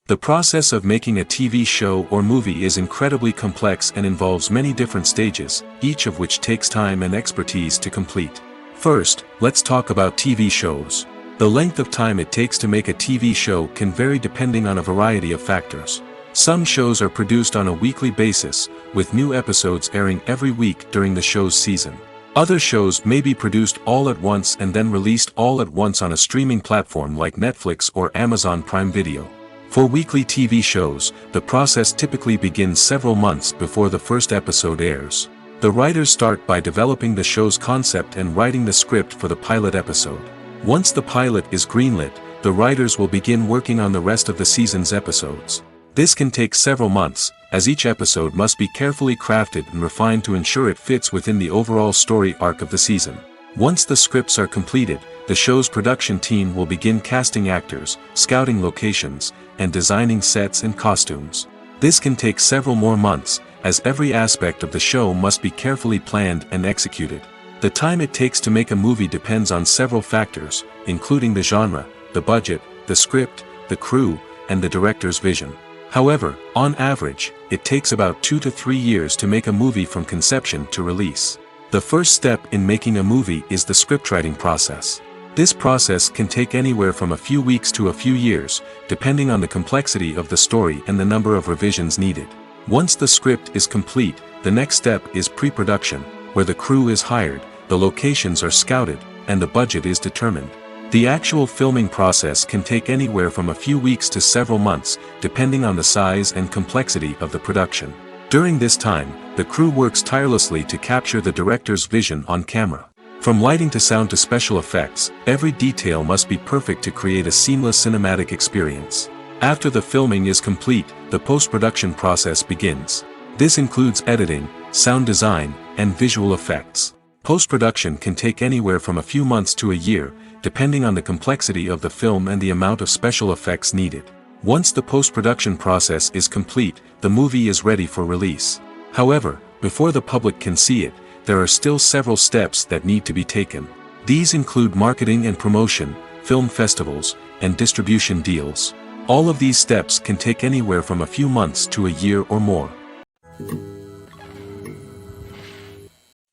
The process of making a TV show or movie is incredibly complex and involves many different stages, each of which takes time and expertise to complete. First, let's talk about TV shows. The length of time it takes to make a TV show can vary depending on a variety of factors. Some shows are produced on a weekly basis, with new episodes airing every week during the show's season. Other shows may be produced all at once and then released all at once on a streaming platform like Netflix or Amazon Prime Video. For weekly TV shows, the process typically begins several months before the first episode airs. The writers start by developing the show's concept and writing the script for the pilot episode. Once the pilot is greenlit, the writers will begin working on the rest of the season's episodes. This can take several months, as each episode must be carefully crafted and refined to ensure it fits within the overall story arc of the season. Once the scripts are completed, the show's production team will begin casting actors, scouting locations, and designing sets and costumes. This can take several more months, as every aspect of the show must be carefully planned and executed. The time it takes to make a movie depends on several factors, including the genre, the budget, the script, the crew, and the director's vision. However, on average, it takes about 2 to 3 years to make a movie from conception to release. The first step in making a movie is the scriptwriting process. This process can take anywhere from a few weeks to a few years, depending on the complexity of the story and the number of revisions needed. Once the script is complete, the next step is pre-production, where the crew is hired, the locations are scouted, and the budget is determined. The actual filming process can take anywhere from a few weeks to several months, depending on the size and complexity of the production. During this time, the crew works tirelessly to capture the director's vision on camera. From lighting to sound to special effects, every detail must be perfect to create a seamless cinematic experience. After the filming is complete, the post-production process begins. This includes editing, sound design, and visual effects. Post-production can take anywhere from a few months to a year, depending on the complexity of the film and the amount of special effects needed. Once the post-production process is complete, the movie is ready for release. However, before the public can see it, there are still several steps that need to be taken. These include marketing and promotion, film festivals, and distribution deals. All of these steps can take anywhere from a few months to a year or more.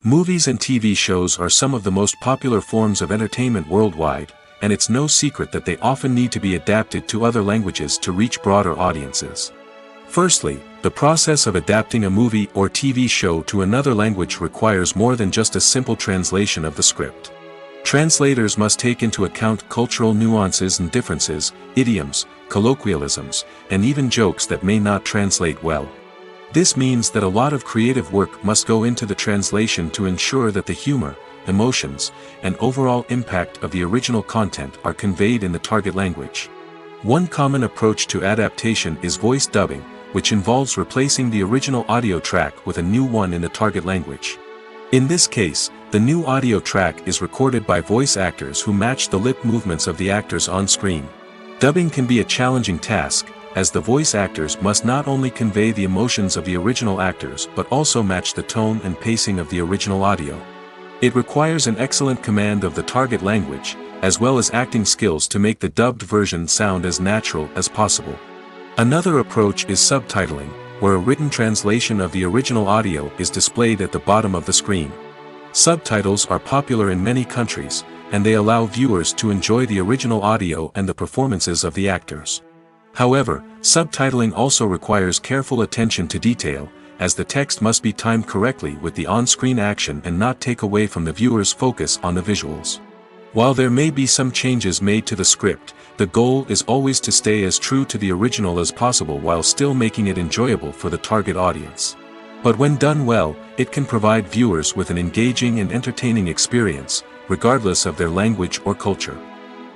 Movies and TV shows are some of the most popular forms of entertainment worldwide, and it's no secret that they often need to be adapted to other languages to reach broader audiences. Firstly, the process of adapting a movie or TV show to another language requires more than just a simple translation of the script. Translators must take into account cultural nuances and differences, idioms, colloquialisms, and even jokes that may not translate well. This means that a lot of creative work must go into the translation to ensure that the humor, emotions, and overall impact of the original content are conveyed in the target language. One common approach to adaptation is voice dubbing, which involves replacing the original audio track with a new one in the target language. In this case, the new audio track is recorded by voice actors who match the lip movements of the actors on screen. Dubbing can be a challenging task, as the voice actors must not only convey the emotions of the original actors but also match the tone and pacing of the original audio. It requires an excellent command of the target language, as well as acting skills to make the dubbed version sound as natural as possible. Another approach is subtitling, where a written translation of the original audio is displayed at the bottom of the screen. Subtitles are popular in many countries, and they allow viewers to enjoy the original audio and the performances of the actors. However, subtitling also requires careful attention to detail, as the text must be timed correctly with the on-screen action and not take away from the viewer's focus on the visuals. While there may be some changes made to the script, the goal is always to stay as true to the original as possible while still making it enjoyable for the target audience. But when done well, it can provide viewers with an engaging and entertaining experience, regardless of their language or culture.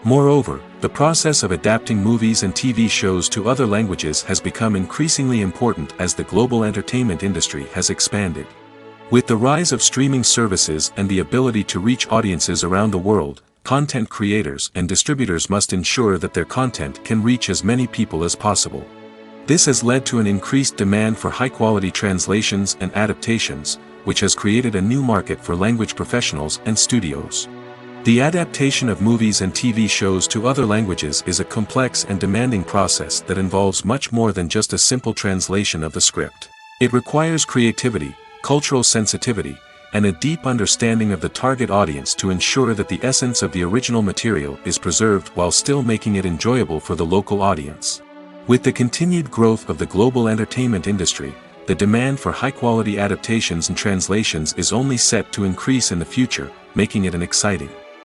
Moreover, the process of adapting movies and TV shows to other languages has become increasingly important as the global entertainment industry has expanded. With the rise of streaming services and the ability to reach audiences around the world, content creators and distributors must ensure that their content can reach as many people as possible. This has led to an increased demand for high-quality translations and adaptations, which has created a new market for language professionals and studios. The adaptation of movies and TV shows to other languages is a complex and demanding process that involves much more than just a simple translation of the script. It requires creativity, cultural sensitivity, and a deep understanding of the target audience to ensure that the essence of the original material is preserved while still making it enjoyable for the local audience. With the continued growth of the global entertainment industry, the demand for high-quality adaptations and translations is only set to increase in the future, making it an exciting